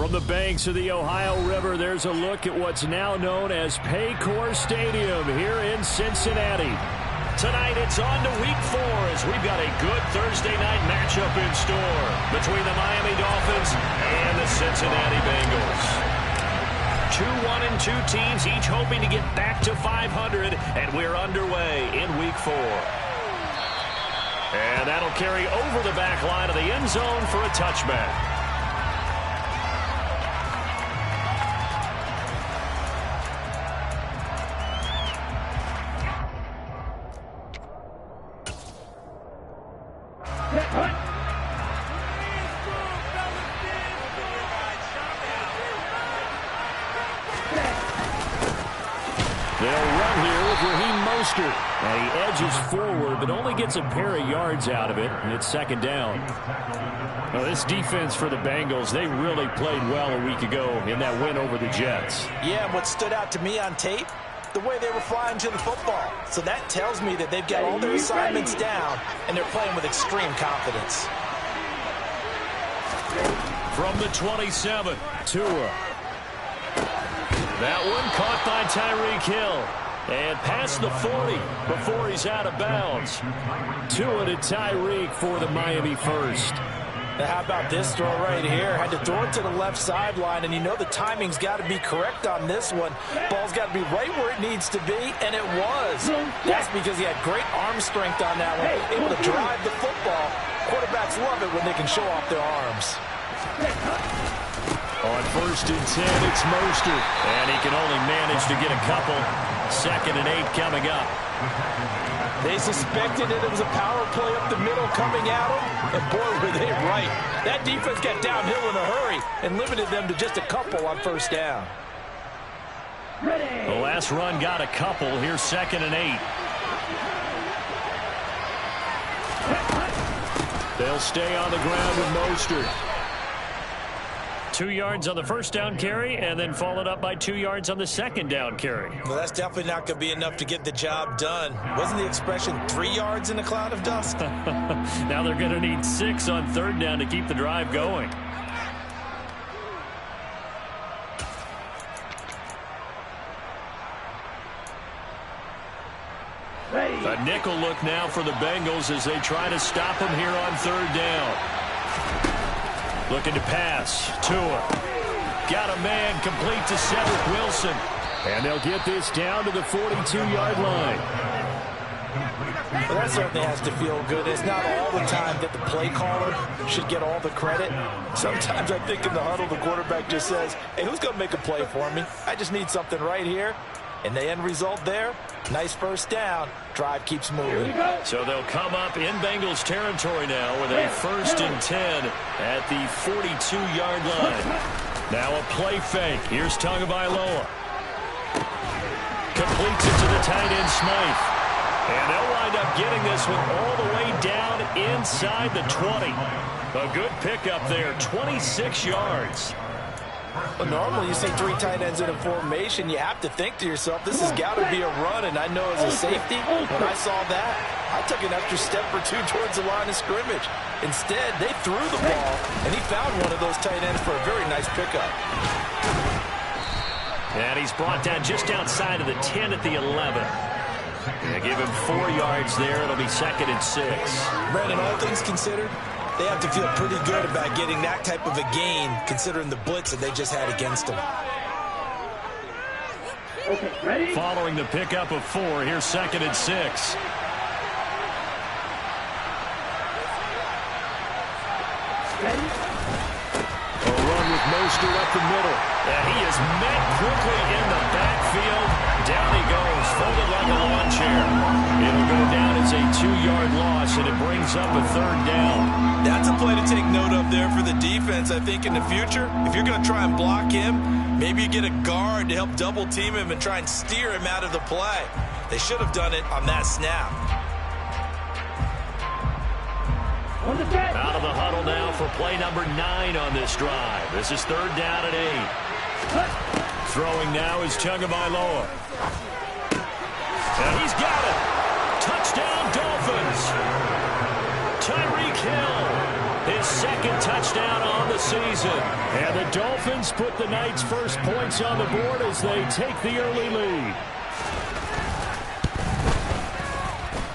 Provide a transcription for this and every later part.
From the banks of the Ohio River, there's a look at what's now known as Paycor Stadium here in Cincinnati. Tonight, it's on to Week 4 as we've got a good Thursday night matchup in store between the Miami Dolphins and the Cincinnati Bengals. 2-1-2 teams, each hoping to get back to 500, and we're underway in Week 4. And that'll carry over the back line of the end zone for a touchback. And he edges forward, but only gets a pair of yards out of it, and it's second down. Now, this defense for the Bengals, they really played well a week ago in that win over the Jets. Yeah, and what stood out to me on tape, the way they were flying to the football. So that tells me that they've got all their assignments down, and they're playing with extreme confidence. From the 27, Tua. That one caught by Tyreek Hill. And past the 40 before he's out of bounds. Tua to Tyreek for the Miami first. Now how about this throw right here? Had to throw it to the left sideline, and you know the timing's got to be correct on this one. Ball's got to be right where it needs to be, and it was. That's because he had great arm strength on that one. Able to drive the football. Quarterbacks love it when they can show off their arms. On 1st and 10, it's Mostert. And he can only manage to get a couple. 2nd and 8 coming up. They suspected that it was a power play up the middle coming at them. And boy, were they right. That defense got downhill in a hurry and limited them to just a couple on 1st down. The last run got a couple. Here's 2nd and 8. They'll stay on the ground with Mostert. 2 yards on the 1st down carry, and then followed up by 2 yards on the 2nd down carry. Well, that's definitely not going to be enough to get the job done. Wasn't the expression 3 yards in a cloud of dust? Now they're going to need 6 on 3rd down to keep the drive going. A nickel look now for the Bengals as they try to stop them here on 3rd down. Looking to pass. Tua. Got a man complete to Cedric Wilson. And they'll get this down to the 42-yard line. Well, that certainly has to feel good. It's not all the time that the play caller should get all the credit. Sometimes I think in the huddle the quarterback just says, hey, who's going to make a play for me? I just need something right here. And the end result there, nice 1st down. Drive keeps moving. So they'll come up in Bengals territory now with a 1st and 10 at the 42-yard line. Now a play fake. Here's Tagovailoa. Completes it to the tight end Smythe. And they'll wind up getting this one all the way down inside the 20. A good pickup there, 26 yards. Well, normally you see 3 tight ends in a formation. You have to think to yourself, this has got to be a run. And I know as a safety, when I saw that, I took an extra step or 2 towards the line of scrimmage. Instead, they threw the ball, and he found one of those tight ends for a very nice pickup. And he's brought down just outside of the 10 at the 11. They give him 4 yards there. It'll be 2nd and 6. Brandon, all things considered, they have to feel pretty good about getting that type of a gain, considering the blitz that they just had against them. Following the pickup of 4, here's 2nd and 6. A run with Mostert up the middle. And he is met quickly in the backfield. Down he goes, folded like a lawn chair. It'll go down as a 2-yard loss, and it brings up a 3rd down. That's a play to take note of there for the defense, I think, in the future. If you're going to try and block him, maybe you get a guard to help double team him and try and steer him out of the play. They should have done it on that snap. Out of the huddle now for play number 9 on this drive. This is 3rd down and 8. Throwing now is Tagovailoa. And he's got it. Touchdown, Dolphins. Tyreek Hill his second touchdown on the season. And the Dolphins put the Knights' first points on the board as they take the early lead.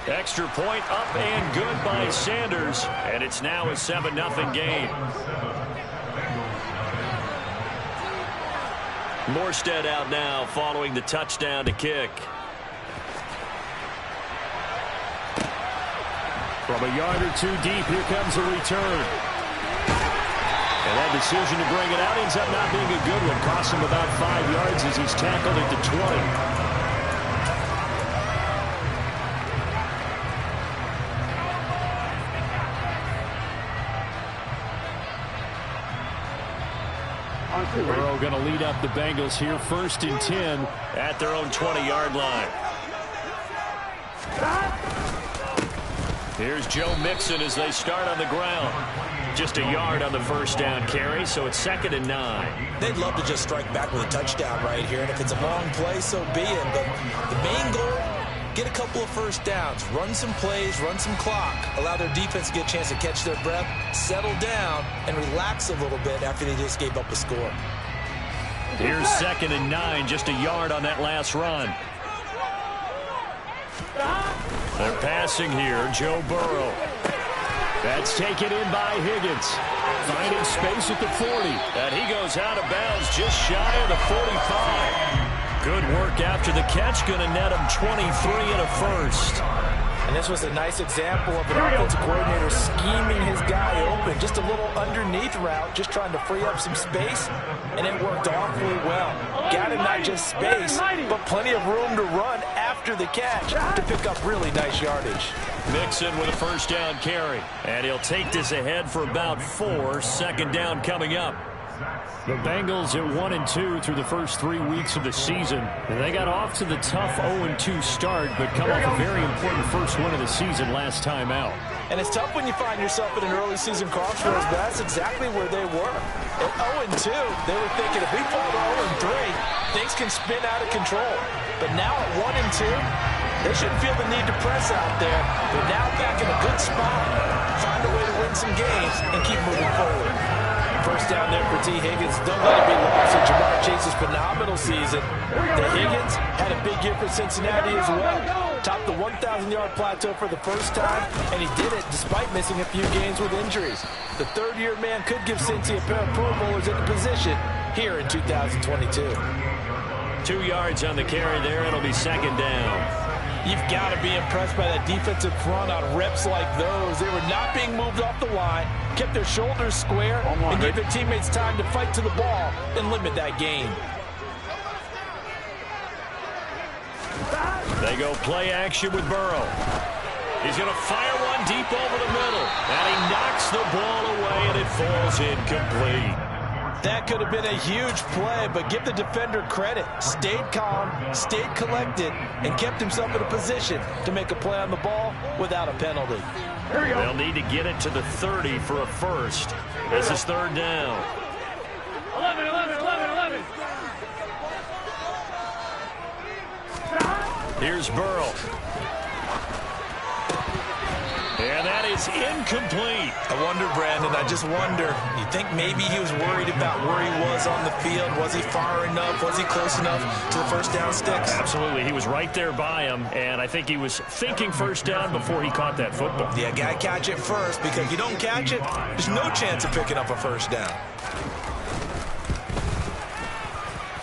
Extra point up and good by Sanders, and it's now a 7-0 game. Morstead out now following the touchdown to kick. From a yard or two deep, here comes a return. And that decision to bring it out ends up not being a good one. Costs him about 5 yards as he's tackled at the 20. Burrow going to lead up the Bengals here, 1st and 10 at their own 20-yard line. Here's Joe Mixon as they start on the ground. Just a yard on the first down carry, so it's 2nd and 9. They'd love to just strike back with a touchdown right here, and if it's a long play, so be it. But the main goal, get a couple of first downs, run some plays, run some clock, allow their defense to get a chance to catch their breath, settle down, and relax a little bit after they just gave up a score. Here's 2nd and 9, just a yard on that last run. They're passing here, Joe Burrow. That's taken in by Higgins. Finding space at the 40. And he goes out of bounds just shy of the 45. Good work after the catch. Going to net him 23 and a first. And this was a nice example of an offensive coordinator scheming his guy open. Just a little underneath route, just trying to free up some space, and it worked awfully well. Got him not just space, but plenty of room to run after the catch to pick up really nice yardage. Mixon with a first down carry. And he'll take this ahead for about 4. 2nd down coming up. The Bengals at 1-2 through the first 3 weeks of the season. And they got off to the tough 0-2 start, but come off a very important first win of the season last time out. And it's tough when you find yourself at an early season crossroads, but that's exactly where they were. At 0-2, they were thinking if we fall to 0-3, things can spin out of control. But now at 1-2, they shouldn't feel the need to press out there. They're now back in a good spot, find a way to win some games, and keep moving forward. First down there for T. Higgins. Don't let it be lost in Jamar Chase's phenomenal season. The Higgins had a big year for Cincinnati as well. Topped the 1,000-yard plateau for the first time, and he did it despite missing a few games with injuries. The third-year man could give Cincy a pair of Pro Bowlers at the position here in 2022. 2 yards on the carry there. It'll be 2nd down. You've got to be impressed by that defensive front on reps like those. They were not being moved off the line, kept their shoulders square, and gave their teammates time to fight to the ball and limit that gain. They go play action with Burrow. He's going to fire one deep over the middle. And he knocks the ball away, and it falls incomplete. That could have been a huge play, but give the defender credit. Stayed calm, stayed collected, and kept himself in a position to make a play on the ball without a penalty. They'll need to get it to the 30 for a first. This is 3rd down. 11. Here's Burrow. And that is incomplete. I wonder, Brandon, I just wonder. You think maybe he was worried about where he was on the field? Was he far enough? Was he close enough to the first down sticks? Absolutely. He was right there by him, and I think he was thinking first down before he caught that football. Yeah, got to catch it first, because if you don't catch it, there's no chance of picking up a first down.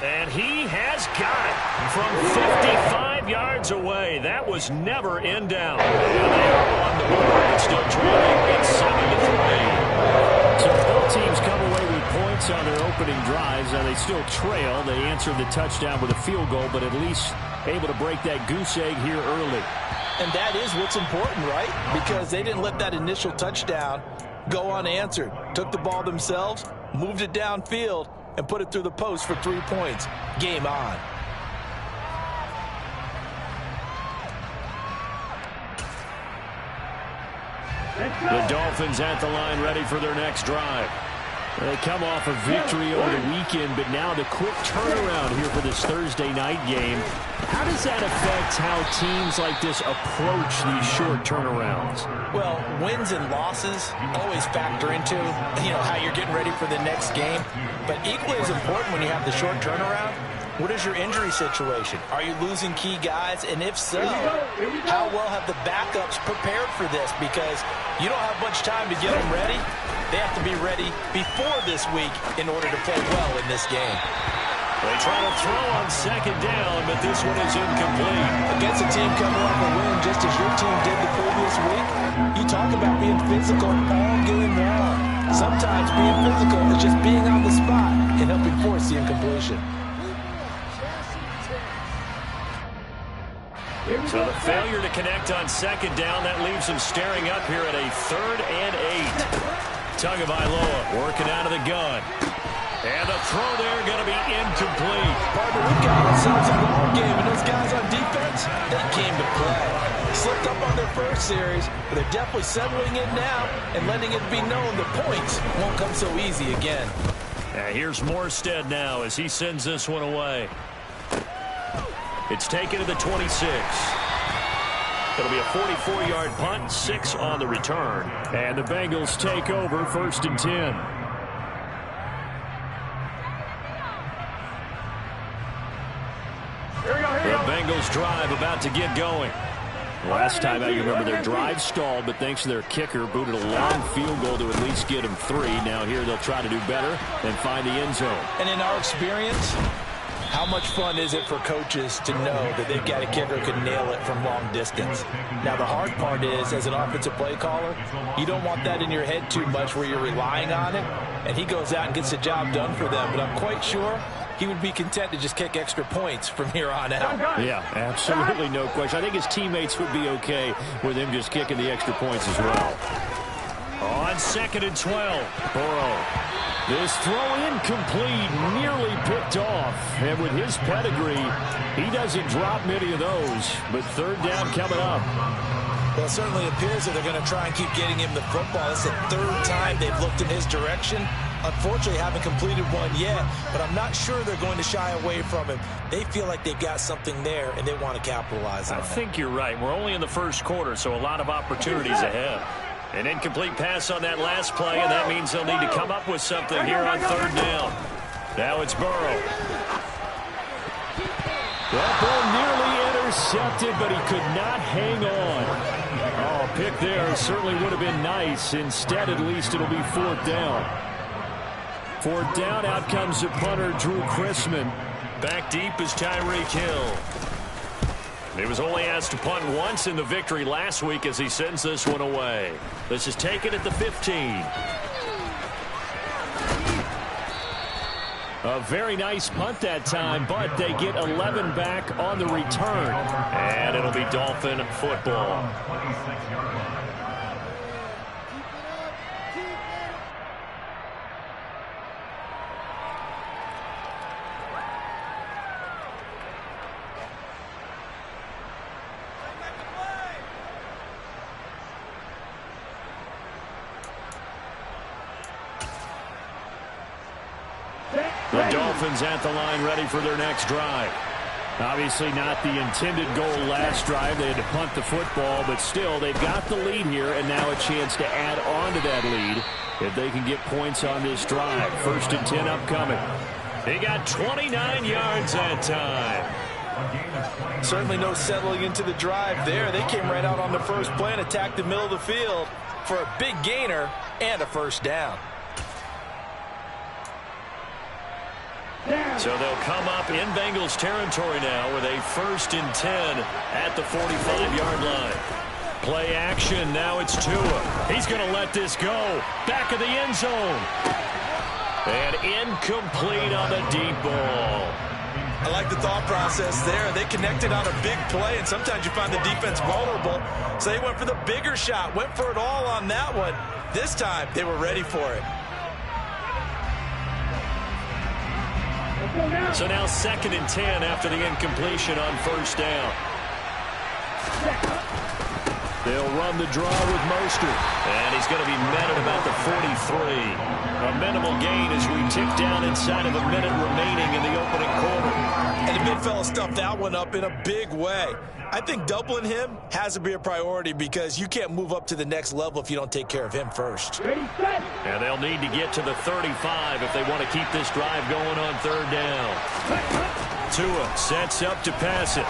And he has got it from 55 yards away. That was never in doubt. And they are on the board. It's still trailing. It's 7-3. So both teams come away with points on their opening drives. Now they still trail. They answered the touchdown with a field goal, but at least able to break that goose egg here early. And that is what's important, right? Because they didn't let that initial touchdown go unanswered. Took the ball themselves, moved it downfield, and put it through the post for 3 points. Game on. The Dolphins at the line, ready for their next drive. They come off a victory over the weekend, but now the quick turnaround here for this Thursday night game. How does that affect how teams like this approach these short turnarounds? Well, wins and losses always factor into, how you're getting ready for the next game. But equally as important when you have the short turnaround, what is your injury situation? Are you losing key guys? And if so, how well have the backups prepared for this? Because you don't have much time to get them ready. They have to be ready before this week in order to play well in this game. They try to throw on second down, but this one is incomplete. Against a team coming off a win just as your team did the previous week, you talk about being physical all game long. Sometimes being physical is just being on the spot and helping force the incompletion. So the failure to connect on second down, that leaves them staring up here at a 3rd and 8. Tagovailoa working out of the gun. And the throw there going to be incomplete. Partner, we've got ourselves a ball game, and those guys on defense, they came to play. Slipped up on their first series, but they're definitely settling in now and letting it be known the points won't come so easy again. Here's Morstead now as he sends this one away. It's taken to the 26. It'll be a 44-yard punt, 6 on the return. And the Bengals take over 1st and 10. The Bengals drive about to get going. Last time out, you remember their drive stalled, but thanks to their kicker, booted a long field goal to at least get them 3. Now here they'll try to do better and find the end zone. And in our experience, how much fun is it for coaches to know that they've got a kicker who can nail it from long distance? Now, the hard part is, as an offensive play caller, you don't want that in your head too much where you're relying on it, and he goes out and gets the job done for them. But I'm quite sure he would be content to just kick extra points from here on out. Yeah, absolutely no question. I think his teammates would be okay with him just kicking the extra points as well. On 2nd and 12, Burrow. This throw incomplete, nearly picked off. And with his pedigree, he doesn't drop many of those. But 3rd down coming up. Well, it certainly appears that they're going to try and keep getting him the football. It's the 3rd time they've looked in his direction. Unfortunately, haven't completed one yet, but I'm not sure they're going to shy away from him. They feel like they've got something there, and they want to capitalize on it. I think you're right. We're only in the 1st quarter, so a lot of opportunities ahead. An incomplete pass on that last play, and that means they'll need to come up with something here on 3rd down. Now it's Burrow. That ball nearly intercepted, but he could not hang on. Oh, pick there certainly would have been nice. Instead, at least it'll be 4th down. 4th down, out comes the punter, Drew Chrisman. Back deep is Tyreek Hill. He was only asked to punt once in the victory last week as he sends this one away. This is taken at the 15. A very nice punt that time, but they get 11 back on the return. And it'll be Dolphin football. The Dolphins at the line ready for their next drive. Obviously not the intended goal last drive. They had to punt the football, but still they've got the lead here and now a chance to add on to that lead if they can get points on this drive. 1st and 10 upcoming. They got 29 yards that time. Certainly no settling into the drive there. They came right out on the first play and attacked the middle of the field for a big gainer and a 1st down. So they'll come up in Bengals territory now with a 1st and 10 at the 45-yard line. Play action. Now it's Tua. He's going to let this go. Back of the end zone. And incomplete on the deep ball. I like the thought process there. They connected on a big play, and sometimes you find the defense vulnerable. So they went for the bigger shot, went for it all on that one. This time, they were ready for it. So now 2nd and 10 after the incompletion on 1st down. They'll run the draw with Mostert. And he's going to be met at about the 43. A minimal gain as we tick down inside of a minute remaining in the opening quarter. And the big fella stuffed that one up in a big way. I think doubling him has to be a priority because you can't move up to the next level if you don't take care of him first. And they'll need to get to the 35 if they want to keep this drive going on third down. Tua sets up to pass it.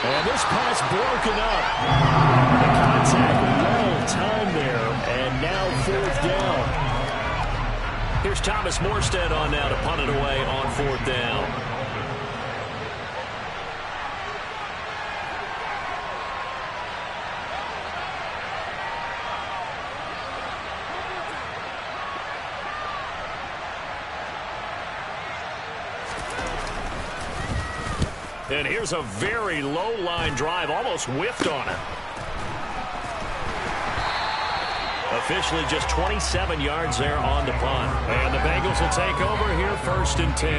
And this pass broken up. The contact well timed there, and now fourth down. Here's Thomas Morstead on now to punt it away on fourth down. And here's a very low-line drive, almost whiffed on it. Officially just 27 yards there on the punt. And the Bengals will take over here first and 10.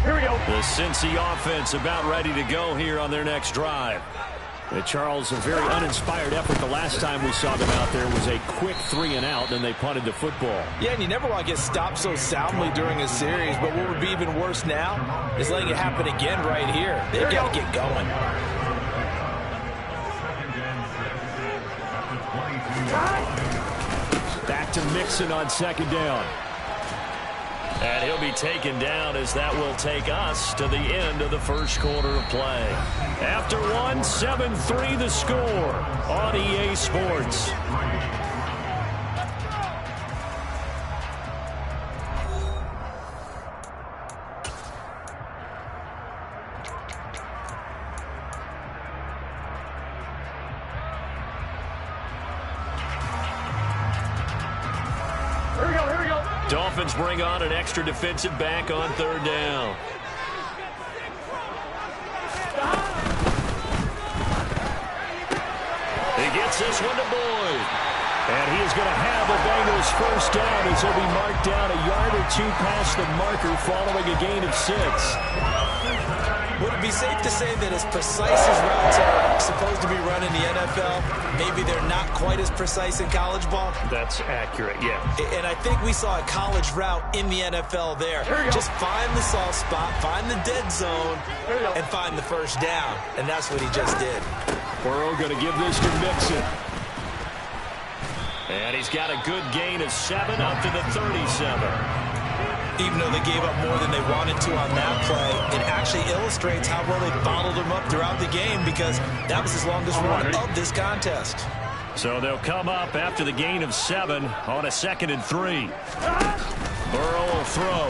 Here we go. The Cincy offense about ready to go here on their next drive. Charles, a very uninspired effort. The last time we saw them out there was a quick 3-and-out, then they punted the football. Yeah, and you never want to get stopped so soundly during a series, but what would be even worse now is letting it happen again right here. They've got to get going. Back to Mixon on second down. And he'll be taken down as that will take us to the end of the first quarter of play. After one, 7-3 the score on EA Sports. Dolphins bring on an extra defensive back on third down. He gets this one to Boyd. And he is going to have the Bengals first down as he'll be marked down a yard or two past the marker following a gain of 6. Would it be safe to say that as precise as routes are supposed to be run in the NFL, maybe they're not quite as precise in college ball? That's accurate, yeah. And I think we saw a college route in the NFL there. Just find the soft spot, find the dead zone, and find the first down. And that's what he just did. Burrow going to give this to Mixon. And he's got a good gain of 7 up to the 37. Even though they gave up more than they wanted to on that play, it actually illustrates how well they bottled him up throughout the game because that was his longest run of this contest. So they'll come up after the gain of 7 on a 2nd and 3. Burrow will throw.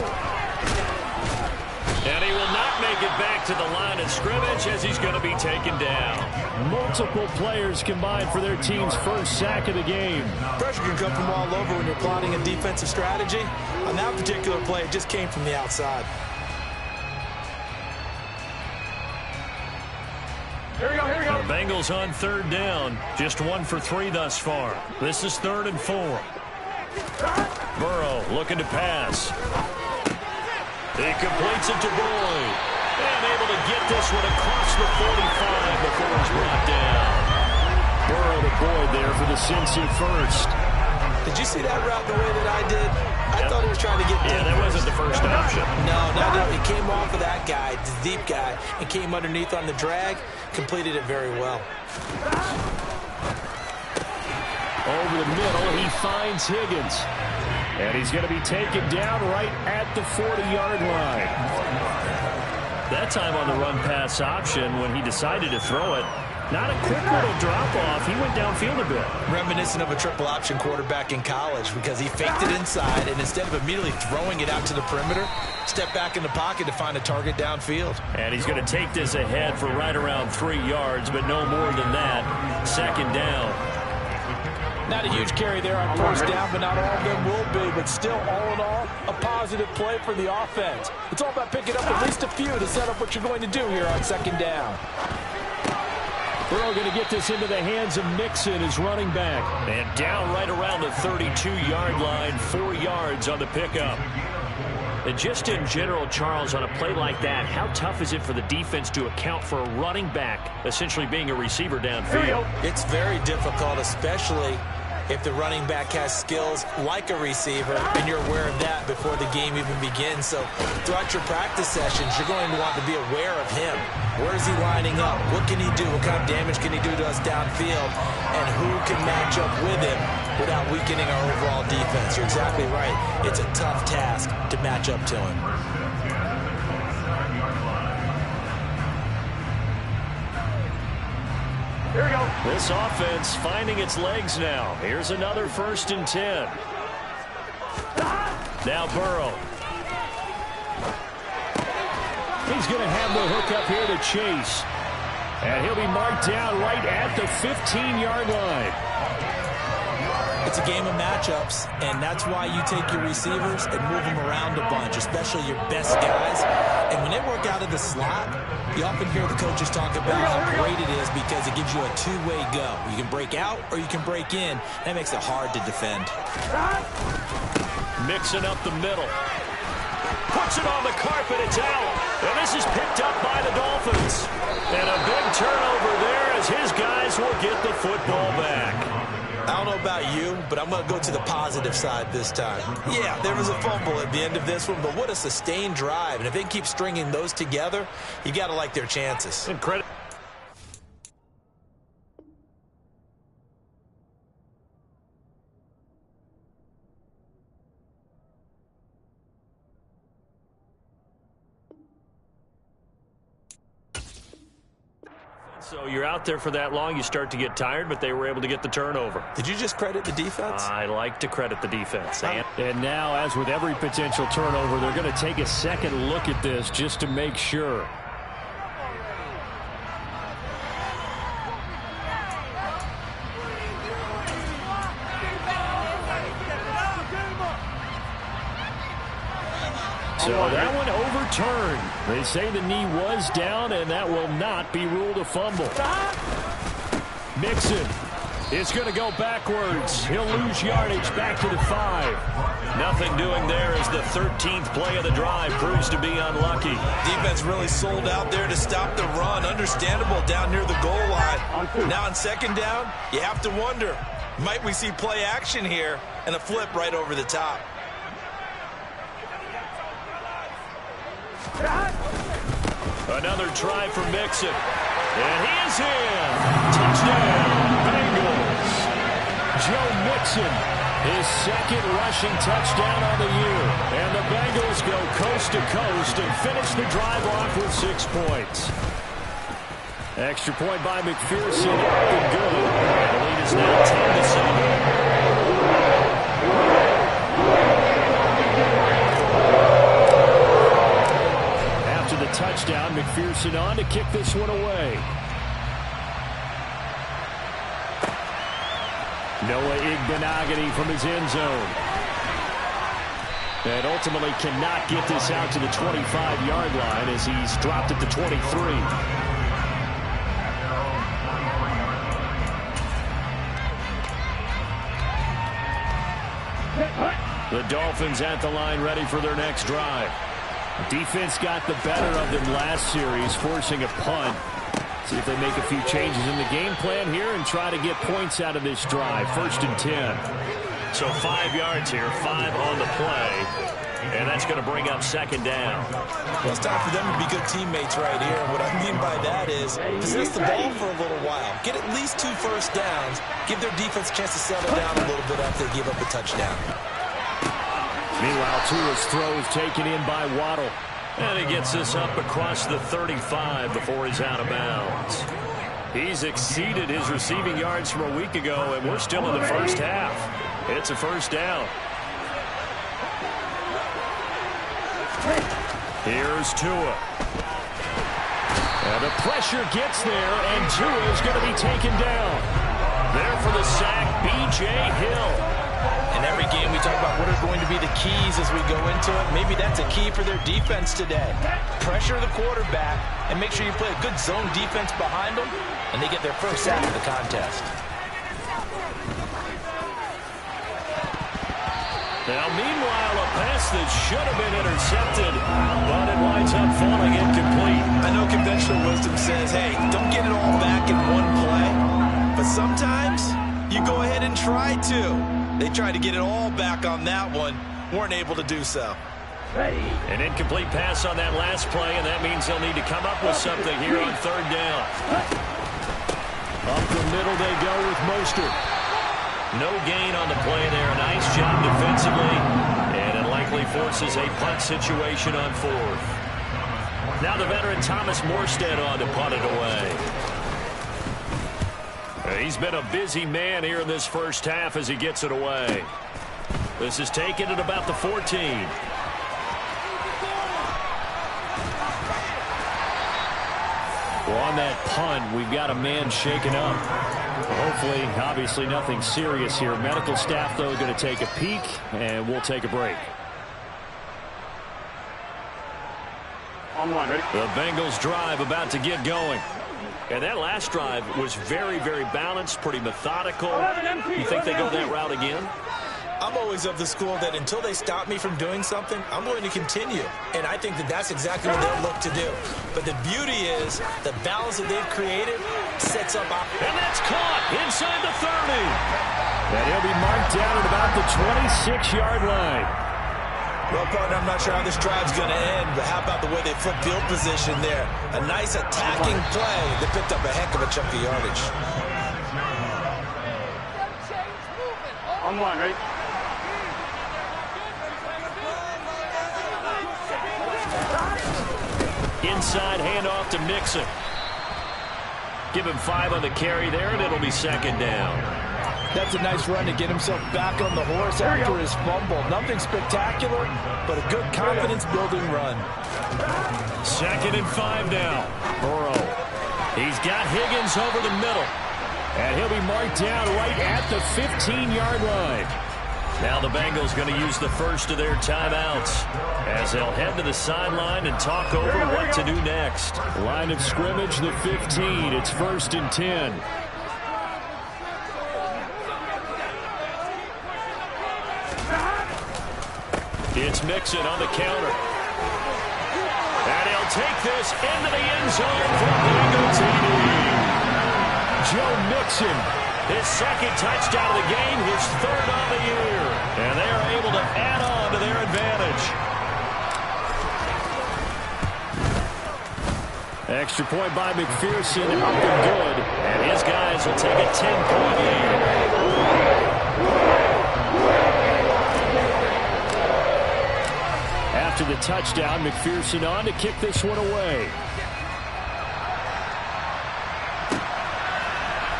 And he will not make it back to the line of scrimmage as he's going to be taken down. Multiple players combined for their team's first sack of the game. Pressure can come from all over when you're plotting a defensive strategy. On that particular play, it just came from the outside. Here we go. The Bengals on third down. Just 1 for 3 thus far. This is 3rd and 4. Burrow looking to pass. He completes it to Boyd. And able to get this one across the 45 before he's brought down. Burrow to Boyd there for the Cincy first. Did you see that route the way that I did? I thought he was trying to get... Yeah, that wasn't the first option. No. He came off of that guy, the deep guy, and came underneath on the drag. Completed it very well. Over the middle, he finds Higgins. And he's going to be taken down right at the 40-yard line. That time on the run-pass option when he decided to throw it. Not a quick little drop-off. He went downfield a bit. Reminiscent of a triple-option quarterback in college because he faked it inside, and instead of immediately throwing it out to the perimeter, stepped back in the pocket to find a target downfield. And he's going to take this ahead for right around 3 yards, but no more than that. 2nd down. Not a huge carry there on first down, but not all of them will be. But still, all in all, a positive play for the offense. It's all about picking up at least a few to set up what you're going to do here on 2nd down. Burrow going to get this into the hands of Mixon, his running back. And down right around the 32-yard line, 4 yards on the pickup. And just in general, Charles, on a play like that, how tough is it for the defense to account for a running back essentially being a receiver downfield? It's very difficult, especially if the running back has skills like a receiver, and you're aware of that before the game even begins. So throughout your practice sessions, you're going to want to be aware of him. Where is he lining up? What can he do? What kind of damage can he do to us downfield? And who can match up with him without weakening our overall defense? You're exactly right. It's a tough task to match up to him. Here we go. This offense finding its legs now. Here's another 1st and 10. Now Burrow. He's going to have the hook up here to Chase. And he'll be marked down right at the 15-yard line. It's a game of matchups, and that's why you take your receivers and move them around a bunch, especially your best guys. And when they work out of the slot, you often hear the coaches talk about how great it is because it gives you a two-way go. You can break out or you can break in. That makes it hard to defend. Mixing up the middle. Puts it on the carpet. It's out. And this is picked up by the Dolphins. And a big turnover there as his guys will get the football back. I don't know about you, but I'm going to go to the positive side this time. Yeah, there was a fumble at the end of this one, but what a sustained drive. And if they keep stringing those together, you got to like their chances. And credit. So you're out there for that long, you start to get tired, but they were able to get the turnover. Did you just credit the defense? I like to credit the defense. And now, as with every potential turnover, they're going to take a second look at this just to make sure. So that one overturned. They say the knee was down, and that will not be ruled a fumble. Mixon is going to go backwards. He'll lose yardage back to the 5. Nothing doing there as the 13th play of the drive proves to be unlucky. Defense really sold out there to stop the run. Understandable down near the goal line. Now on 2nd down, you have to wonder, might we see play action here and a flip right over the top? Another try for Mixon. And he is in. Touchdown, Bengals. Joe Mixon, his 2nd rushing touchdown on the year. And the Bengals go coast to coast and finish the drive off with 6 points. Extra point by McPherson. Good. The lead is now 10-7. Touchdown, McPherson on to kick this one away. Noah Igbenogany from his end zone. And ultimately cannot get this out to the 25-yard line as he's dropped at the 23. The Dolphins at the line ready for their next drive. Defense got the better of them last series, forcing a punt. See if they make a few changes in the game plan here and try to get points out of this drive. 1st and 10. So 5 yards here, 5 on the play. And that's going to bring up 2nd down. Well, it's time for them to be good teammates right here. What I mean by that is possess the ball for a little while. Get at least 2 first downs. Give their defense a chance to settle down a little bit after they give up a touchdown. Meanwhile, Tua's throw is taken in by Waddle. And he gets this up across the 35 before he's out of bounds. He's exceeded his receiving yards from a week ago, and we're still in the first half. It's a 1st down. Here's Tua. And the pressure gets there, and Tua is going to be taken down. There for the sack, B.J. Hill. In every game, we talk about what are going to be the keys as we go into it. Maybe that's a key for their defense today. Pressure the quarterback and make sure you play a good zone defense behind them, and they get their first sack of the contest. Now, meanwhile, a pass that should have been intercepted, but it winds up falling incomplete. I know conventional wisdom says, hey, don't get it all back in one play. But sometimes you go ahead and try to. They tried to get it all back on that one. Weren't able to do so. An incomplete pass on that last play, and that means they'll need to come up with something here on third down. Up the middle they go with Mostert. No gain on the play there. Nice job defensively, and it likely forces a punt situation on fourth. Now the veteran Thomas Morstead on to punt it away. He's been a busy man here in this first half as he gets it away. This is taken at about the 14. Well, on that punt, we've got a man shaken up. Hopefully, obviously nothing serious here. Medical staff, though, going to take a peek, and we'll take a break. The Bengals drive about to get going. And that last drive was very, very balanced, pretty methodical. You think they go that route again? I'm always of the school that until they stop me from doing something, I'm going to continue. And I think that that's exactly what they'll look to do. But the beauty is the balance that they've created sets up. And that's caught inside the 30. And he'll be marked down at about the 26-yard line. Well, partner, I'm not sure how this drive's going to end, but how about the way they flip field position there? A nice attacking play that picked up a heck of a chunk of yardage. On one, right? Inside handoff to Mixon. Give him 5 on the carry there, and it'll be second down. That's a nice run to get himself back on the horse after his fumble. Nothing spectacular, but a good confidence-building run. 2nd and 5 now. Burrow. He's got Higgins over the middle. And he'll be marked down right at the 15-yard line. Now the Bengals going to use the first of their timeouts as they'll head to the sideline and talk over what to do next. Line of scrimmage, the 15. It's 1st and 10. It's Mixon on the counter. And he'll take this into the end zone for Bengals TD. Joe Mixon. His 2nd touchdown of the game, his 3rd on the year. And they are able to add on to their advantage. Extra point by McPherson, up and good. And his guys will take a 10-point lead. After the touchdown, McPherson on to kick this one away.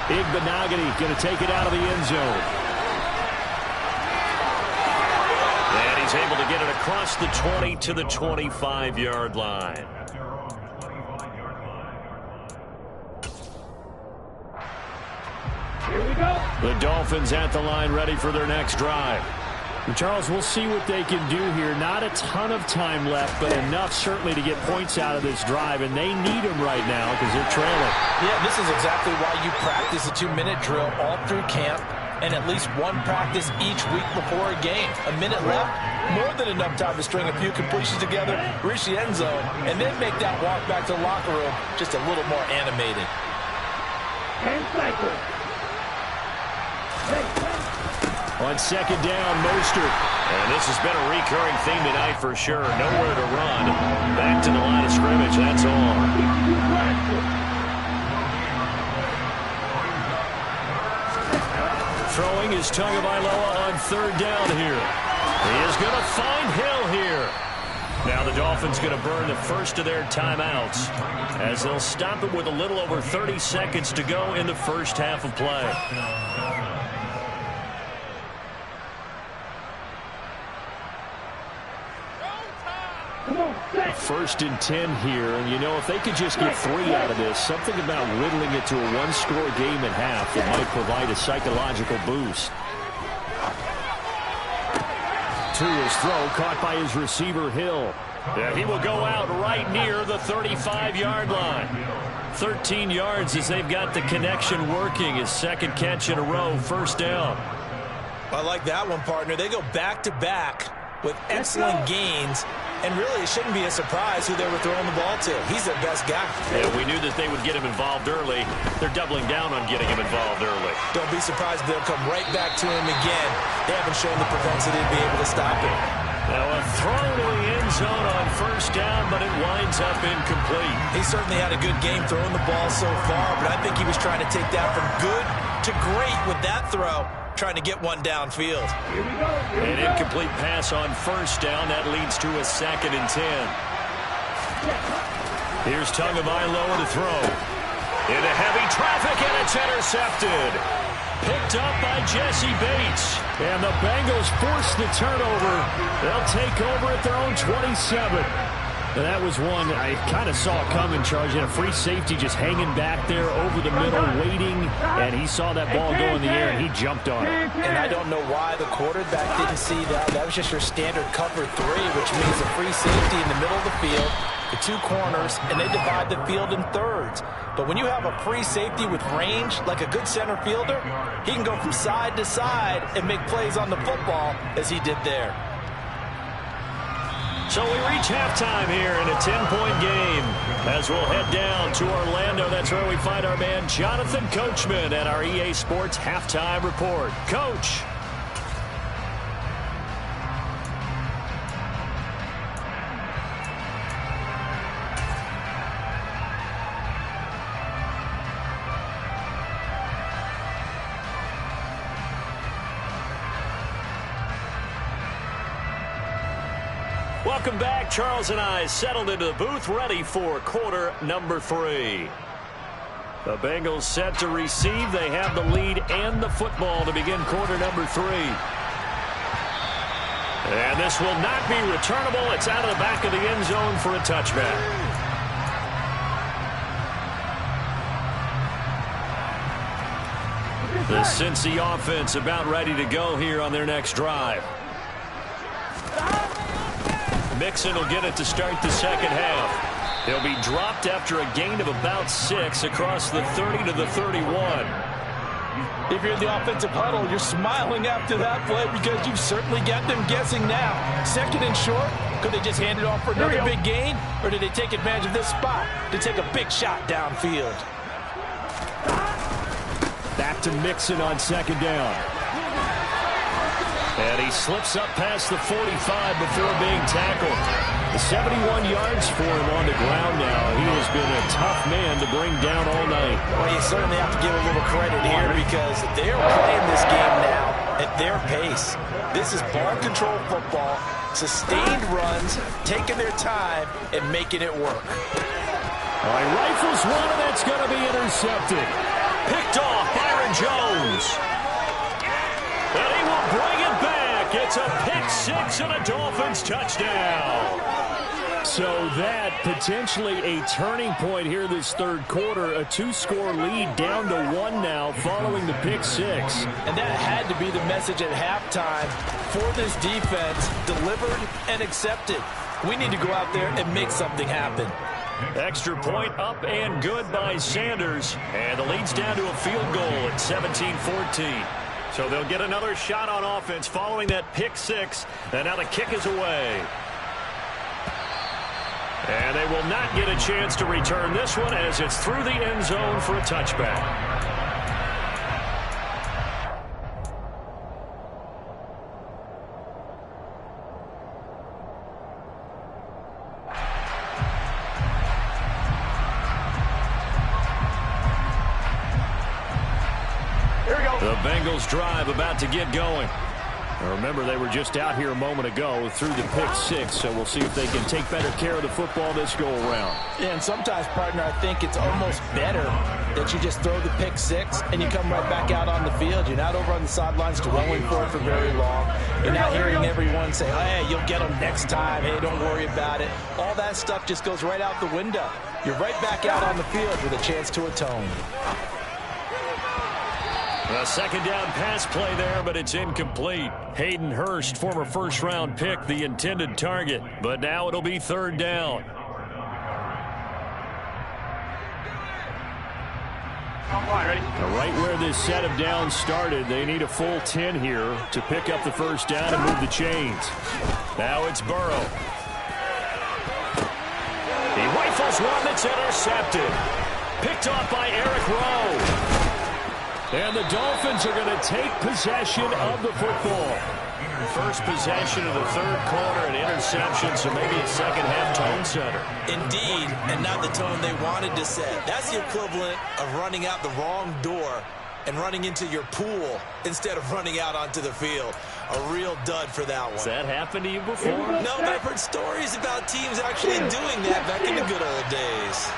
Igbenogany going to take it out of the end zone. And he's able to get it across the 20 to the 25-yard line. Here we go. The Dolphins at the line ready for their next drive. Charles, we'll see what they can do here. Not a ton of time left, but enough certainly to get points out of this drive, and they need them right now because they're trailing. Yeah, this is exactly why you practice a 2-minute drill all through camp and at least one practice each week before a game. A minute left, more than enough time to string a few completions together, reach the end zone, and then make that walk back to the locker room just a little more animated. And cycle. On 2nd down, Mostert. And this has been a recurring theme tonight for sure. Nowhere to run. Back to the line of scrimmage. That's all. Throwing is Tagovailoa on 3rd down here. He is going to find Hill here. Now the Dolphins going to burn the first of their timeouts as they'll stop it with a little over 30 seconds to go in the first half of play. 1st and 10 here, and you know, if they could just get 3 out of this, something about whittling it to a 1-score game at half that might provide a psychological boost. To his throw, caught by his receiver, Hill. Yeah, he will go out right near the 35-yard line. 13 yards as they've got the connection working. His 2nd catch in a row, 1st down. I like that one, partner. They go back-to-back with excellent gains, and really it shouldn't be a surprise who they were throwing the ball to. He's their best guy. Yeah, we knew that they would get him involved early. They're doubling down on getting him involved early. Don't be surprised if they'll come right back to him again. They haven't shown the propensity to be able to stop him. Now a throw to the end zone on first down, but it winds up incomplete. He certainly had a good game throwing the ball so far, but I think he was trying to take that from good to great with that throw, trying to get one downfield. An incomplete pass on first down. That leads to a 2nd and 10. Here's Tagovailoa to throw. Into heavy traffic, and it's intercepted. Picked up by Jesse Bates. And the Bengals force the turnover. They'll take over at their own 27. And that was one I kind of saw coming, Charles. You had a free safety just hanging back there over the middle, waiting, and he saw that ball go in the air, and he jumped on it. And I don't know why the quarterback didn't see that. That was just your standard cover 3, which means a free safety in the middle of the field, the 2 corners, and they divide the field in thirds. But when you have a free safety with range, like a good center fielder, he can go from side to side and make plays on the football as he did there. So we reach halftime here in a 10-point game. As we'll head down to Orlando, that's where we find our man Jonathan Coachman at our EA Sports Halftime Report. Coach. Welcome back. Charles and I settled into the booth, ready for quarter number 3. The Bengals set to receive. They have the lead and the football to begin quarter number 3. And this will not be returnable. It's out of the back of the end zone for a touchback. The Cincy offense about ready to go here on their next drive. Mixon will get it to start the second half. He'll be dropped after a gain of about 6 across the 30 to the 31. If you're in the offensive huddle, you're smiling after that play because you've certainly got them guessing now. 2nd and short, could they just hand it off for another big gain? Or did they take advantage of this spot to take a big shot downfield? Back to Mixon on 2nd down. And he slips up past the 45 before being tackled. 71 yards for him on the ground now. He has been a tough man to bring down all night. Well, you certainly have to give a little credit here because they're playing this game now at their pace. This is ball control football, sustained runs, taking their time, and making it work. All right, rifles one, and that's going to be intercepted. Picked off Byron Jones. And he will bring it back. It's a pick 6 and a Dolphins touchdown. So that potentially a turning point here this third quarter. A 2-score lead down to 1 now following the pick 6. And that had to be the message at halftime for this defense. Delivered and accepted. We need to go out there and make something happen. Extra point up and good by Sanders. And the lead's down to a field goal at 17-14. So they'll get another shot on offense following that pick 6. And now the kick is away. And they will not get a chance to return this one as it's through the end zone for a touchback. The Bengals drive about to get going. Now remember, they were just out here a moment ago through the pick 6, so we'll see if they can take better care of the football this go-around. Yeah, and sometimes, partner, I think it's almost better that you just throw the pick 6 and you come right back out on the field. You're not over on the sidelines dwelling for it for very long. You're not hearing everyone say, hey, you'll get them next time. Hey, don't worry about it. All that stuff just goes right out the window. You're right back out on the field with a chance to atone. A second down pass play there, but it's incomplete. Hayden Hurst, former first-round pick, the intended target. But now it'll be third down. Right where this set of downs started, they need a full 10 here to pick up the first down and move the chains. Now it's Burrow. He rifles one that's intercepted. Picked off by Eric Rowe. And the Dolphins are going to take possession of the football. First possession of the third quarter, an interception, so maybe a second-half tone setter. Indeed, and not the tone they wanted to set. That's the equivalent of running out the wrong door and running into your pool instead of running out onto the field. A real dud for that one. Has that happened to you before? No, but I've heard stories about teams actually doing that back in the good old days.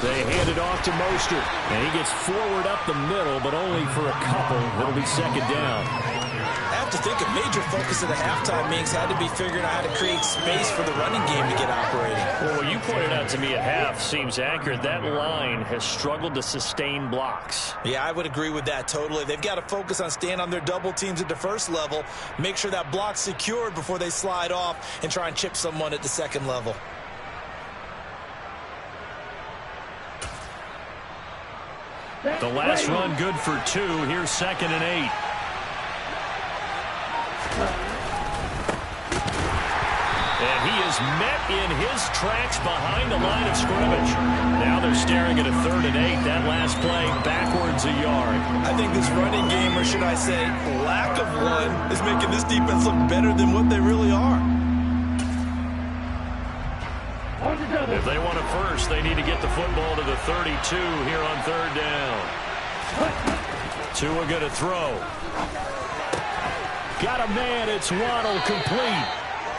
They hand it off to Mostert, and he gets forward up the middle, but only for a couple. It'll be second down. I have to think a major focus of the halftime meetings had to be figuring out how to create space for the running game to get operating. Well, what you pointed out to me at half seems accurate. That line has struggled to sustain blocks. Yeah, I would agree with that totally. They've got to focus on staying on their double teams at the first level, make sure that block's secured before they slide off and try and chip someone at the second level. The last run good for 2. Here's 2nd and 8. And he is met in his tracks behind the line of scrimmage. Now they're staring at a 3rd and 8. That last play backwards a yard. I think this running game, or should I say lack of one, is making this defense look better than what they really are. If they want a first, they need to get the football to the 32 here on 3rd down. Tua going to throw. Got a man. It's Waddle, complete.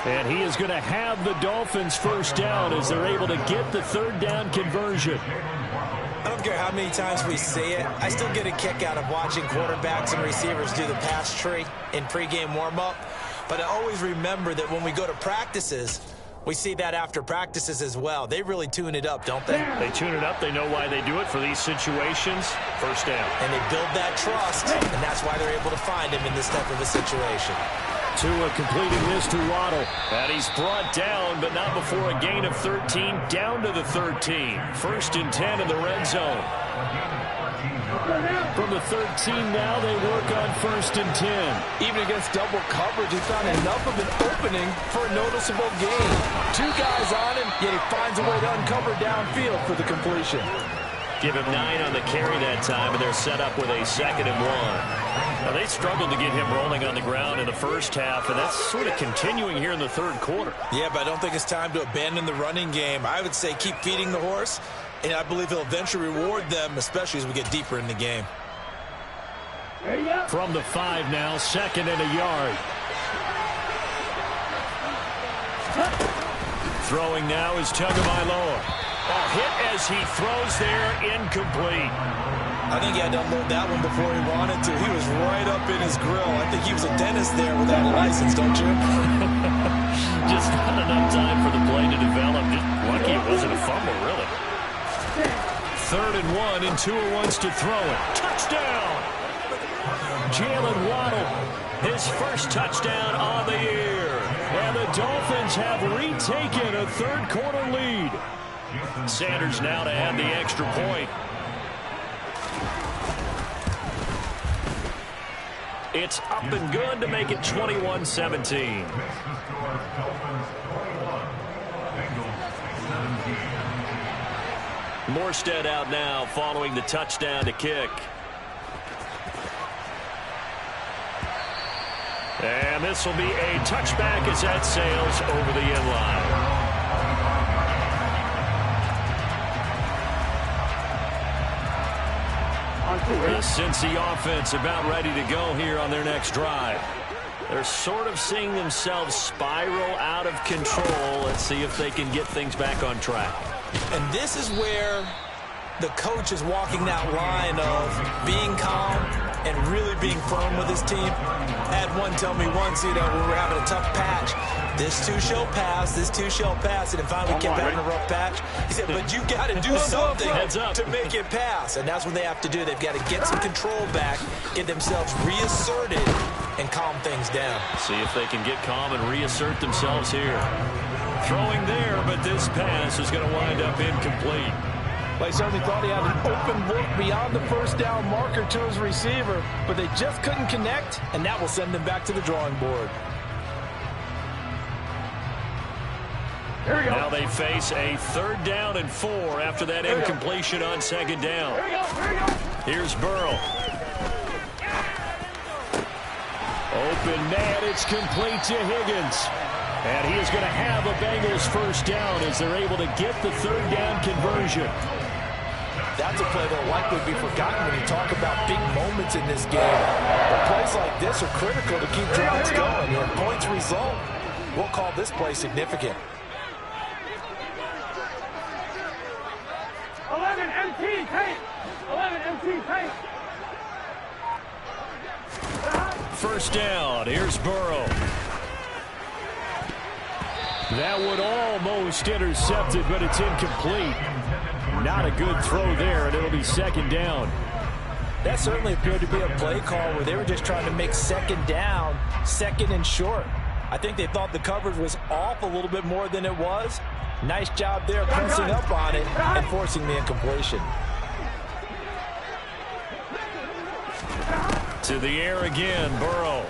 And he is going to have the Dolphins first down as they're able to get the 3rd down conversion. I don't care how many times we say it, I still get a kick out of watching quarterbacks and receivers do the pass tree in pregame warm-up. But I always remember that when we go to practices, we see that after practices as well. They really tune it up, don't they? They tune it up. They know why they do it for these situations. First down. And they build that trust, and that's why they're able to find him in this type of a situation. Tua completing this to Waddle. And he's brought down, but not before a gain of 13, down to the 13. 1st and 10 in the red zone. From the 13 now, they work on 1st and 10. Even against double coverage, he found enough of an opening for a noticeable gain. 2 guys on him, yet he finds a way to uncover downfield for the completion. Give him 9 on the carry that time, and they're set up with a 2nd and 1. Now, they struggled to get him rolling on the ground in the first half, and that's sort of continuing here in the 3rd quarter. Yeah, but I don't think it's time to abandon the running game. I would say keep feeding the horse, and I believe he'll eventually reward them, especially as we get deeper in the game. From the 5 now, 2nd and a yard. Throwing now is Tagovailoa. Hit as he throws there, incomplete. I think he had to unload that one before he wanted to. He was right up in his grill. I think he was a dentist there without a license, don't you? Just not enough time for the play to develop. Just lucky it wasn't a fumble, really. 3rd and 1, and Tua wants to throw it. Touchdown! Jalen Waddle, his first touchdown on the year. And the Dolphins have retaken a 3rd quarter lead. Sanders now to add the extra point. It's up and good to make it 21-17. Morstead out now following the touchdown to kick. And this will be a touchback as that sails over the end line. The Cincy offense about ready to go here on their next drive. They're sort of seeing themselves spiral out of control. Let's see if they can get things back on track. And this is where the coach is walking that line of being calm and really being firm with his team. I had one tell me once, when we were having a tough patch, this too shall pass, this too shall pass, and finally we kept having a rough patch. He said, but you got to do something to make it pass, and that's what they have to do. They've got to get some control back, get themselves reasserted, and calm things down. See if they can get calm and reassert themselves here. Throwing there, but this pass is going to wind up incomplete. Well, he certainly thought he had an open look beyond the first down marker to his receiver, but they just couldn't connect, and that will send them back to the drawing board. Now they face a 3rd down and 4 after that incompletion on 2nd down. Here's Burrow. Open man, it's complete to Higgins. And he is going to have a Bengals 1st down as they're able to get the 3rd down conversion. That's a play that will likely be forgotten when you talk about big moments in this game. But plays like this are critical to keep drives going. And points result, we'll call this play significant. 11 MT tank. 11 MT tank. 1st down. Here's Burrow. That would almost intercepted, but it's incomplete. Not a good throw there, and it'll be 2nd down. That certainly appeared to be a play call where they were just trying to make 2nd down, 2nd and short. I think they thought the coverage was off a little bit more than it was. Nice job there pressing up on it and forcing the incompletion. To the air again, Burrow.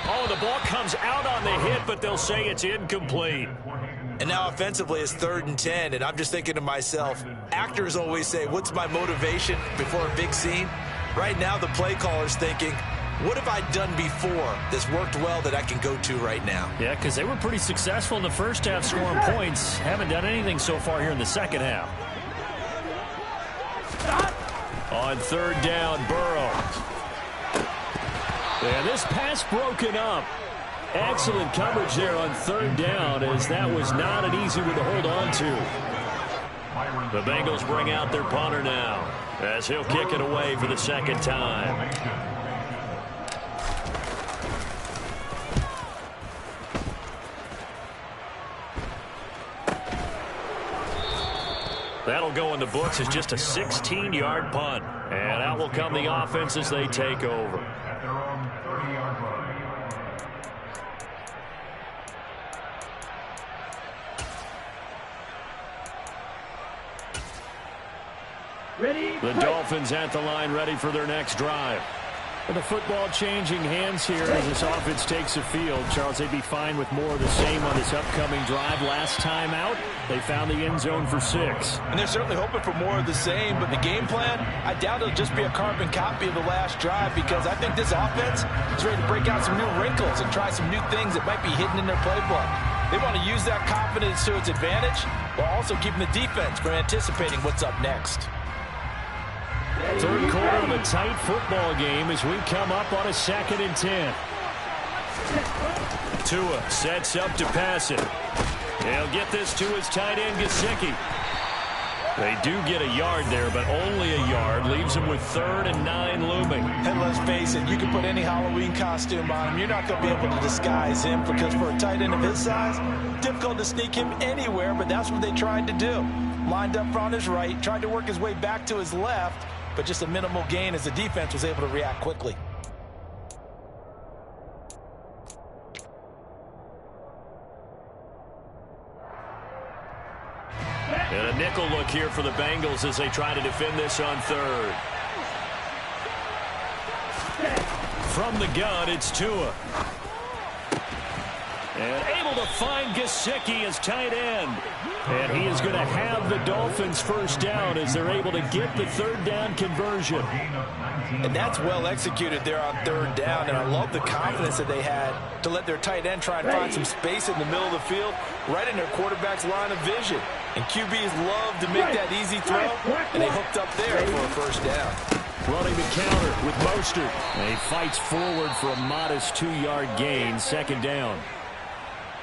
Oh, the ball comes out on the hit, but they'll say it's incomplete. And now offensively it's 3rd and 10, and I'm just thinking to myself, actors always say, what's my motivation before a big scene? Right now the play caller's thinking, what have I done before that's worked well that I can go to right now? Yeah, because they were pretty successful in the 1st half scoring points. Haven't done anything so far here in the 2nd half. On 3rd down, Burrow. And this pass broken up. Excellent coverage there on 3rd down, as that was not an easy one to hold on to. The Bengals bring out their punter now, as he'll kick it away for the 2nd time. That'll go in the books as just a 16-yard punt. And out will come the offense as they take over. The Dolphins at the line, ready for their next drive. With the football changing hands here as this offense takes the field. Charles, they'd be fine with more of the same on this upcoming drive. Last time out, they found the end zone for 6. And they're certainly hoping for more of the same, but the game plan, I doubt it'll just be a carbon copy of the last drive, because I think this offense is ready to break out some new wrinkles and try some new things that might be hidden in their playbook. They want to use that confidence to its advantage while also keeping the defense from anticipating what's up next. 3rd quarter of a tight football game as we come up on a 2nd and 10. Tua sets up to pass it. He'll get this to his tight end, Gesicki. They do get a yard there, but only a yard. Leaves him with 3rd and 9 looming. And let's face it, you can put any Halloween costume on him. You're not going to be able to disguise him, because for a tight end of his size, difficult to sneak him anywhere, but that's what they tried to do. Lined up on his right, tried to work his way back to his left, but just a minimal gain as the defense was able to react quickly. And a nickel look here for the Bengals as they try to defend this on 3rd. From the gun, it's Tua. And able to find Gesicki as tight end. And he is going to have the Dolphins 1st down as they're able to get the 3rd down conversion. And that's well executed there on 3rd down. And I love the confidence that they had to let their tight end try and find some space in the middle of the field, right in their quarterback's line of vision. And QBs love to make that easy throw, and they hooked up there for a 1st down. Running the counter with Mostert. And he fights forward for a modest 2-yard gain, 2nd down.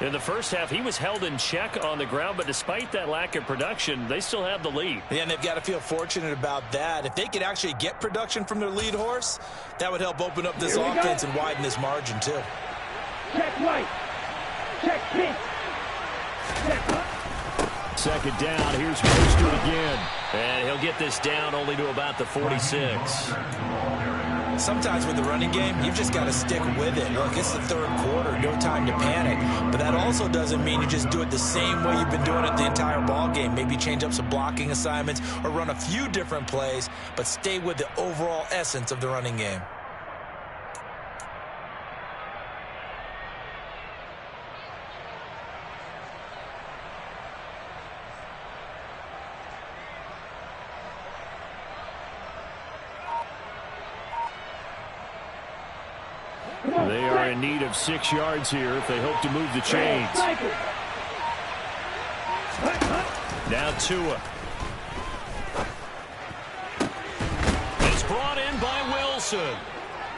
In the 1st half, he was held in check on the ground, but despite that lack of production, they still have the lead. Yeah, and they've got to feel fortunate about that. If they could actually get production from their lead horse, that would help open up this offense and widen this margin, too. Check right. Check pink. Check up. 2nd down. Here's Mostert again. And he'll get this down only to about the 46. Sometimes with the running game, you've just got to stick with it. Look, it's the third quarter, no time to panic. But that also doesn't mean you just do it the same way you've been doing it the entire ball game. Maybe change up some blocking assignments or run a few different plays, but stay with the overall essence of the running game. They are in need of 6 yards here if they hope to move the chains. Now Tua. It's brought in by Wilson.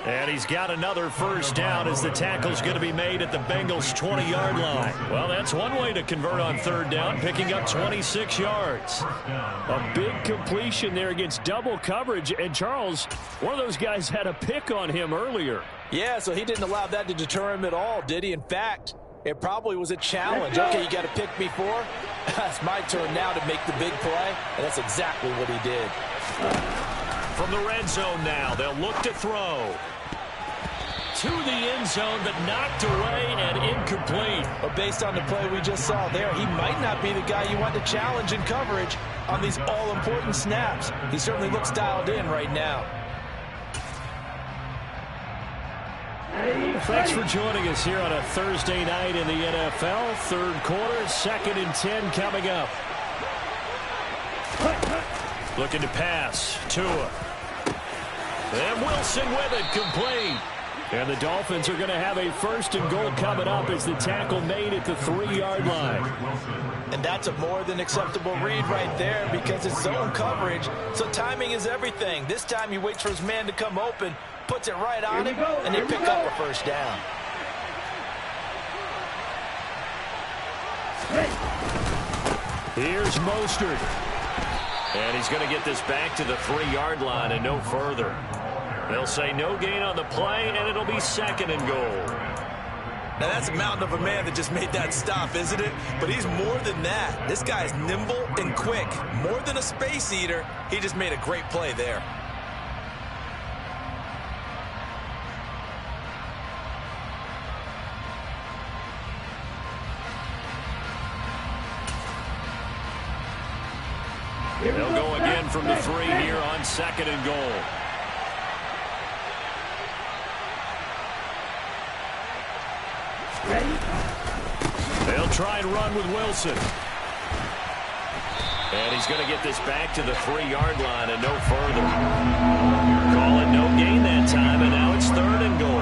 And he's got another first down as the tackle's going to be made at the Bengals' 20-yard line. Well, that's one way to convert on third down, picking up 26 yards. A big completion there against double coverage. And Charles, one of those guys had a pick on him earlier. Yeah, so he didn't allow that to deter him at all, did he? In fact, it probably was a challenge. Okay, you got a pick before. It's my turn now to make the big play, and that's exactly what he did. From the red zone now, they'll look to throw. To the end zone, but knocked away and incomplete. But based on the play we just saw there, he might not be the guy you want to challenge in coverage on these all-important snaps. He certainly looks dialed in right now. Thanks for joining us here on a Thursday night in the NFL. Third quarter, 2nd and 10 coming up. Looking to pass. Tua. And Wilson with it, complete. And the Dolphins are going to have a 1st and goal coming up as the tackle made at the 3-yard line. And that's a more than acceptable read right there because it's zone coverage, so timing is everything. This time he waits for his man to come open, puts it right on him, and they pick up a first down. Here's Mostert. And he's going to get this back to the 3-yard line and no further. They'll say no gain on the play, and it'll be 2nd and goal. Now, that's a mountain of a man that just made that stop, isn't it? But he's more than that. This guy's nimble and quick. More than a space eater, he just made a great play there. They'll go again from the 3 here on 2nd and goal. They'll try and run with Wilson. And he's going to get this back to the 3-yard line and no further. Call it no gain that time, and now it's 3rd and goal.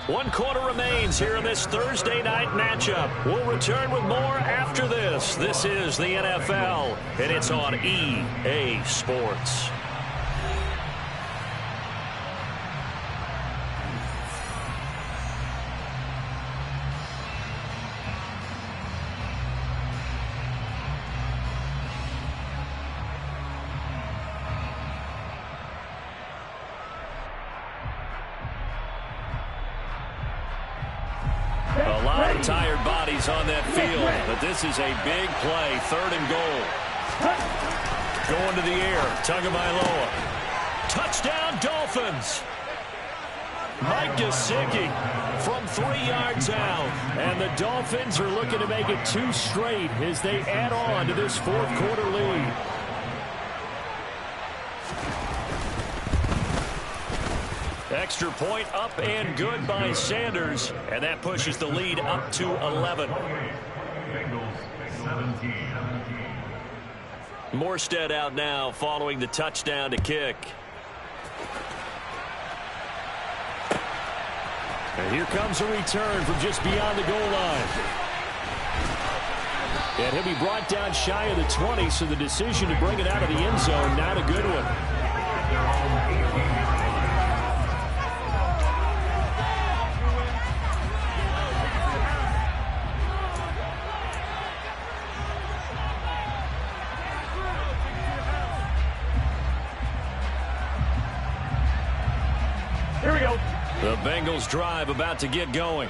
One quarter remains here in this Thursday night matchup. We'll return with more after this. This is the NFL, and it's on EA Sports. A lot of tired bodies on that field, but this is a big play. 3rd and goal. Going to the air. Tagovailoa. Touchdown, Dolphins. Mike Gesicki from 3 yards out. And the Dolphins are looking to make it 2 straight as they add on to this 4th quarter lead. Extra point up and good by Sanders, and that pushes the lead up to 11. Morstead out now following the touchdown to kick. And here comes a return from just beyond the goal line. And he'll be brought down shy of the 20, so the decision to bring it out of the end zone, not a good one. Here we go. The Bengals drive about to get going.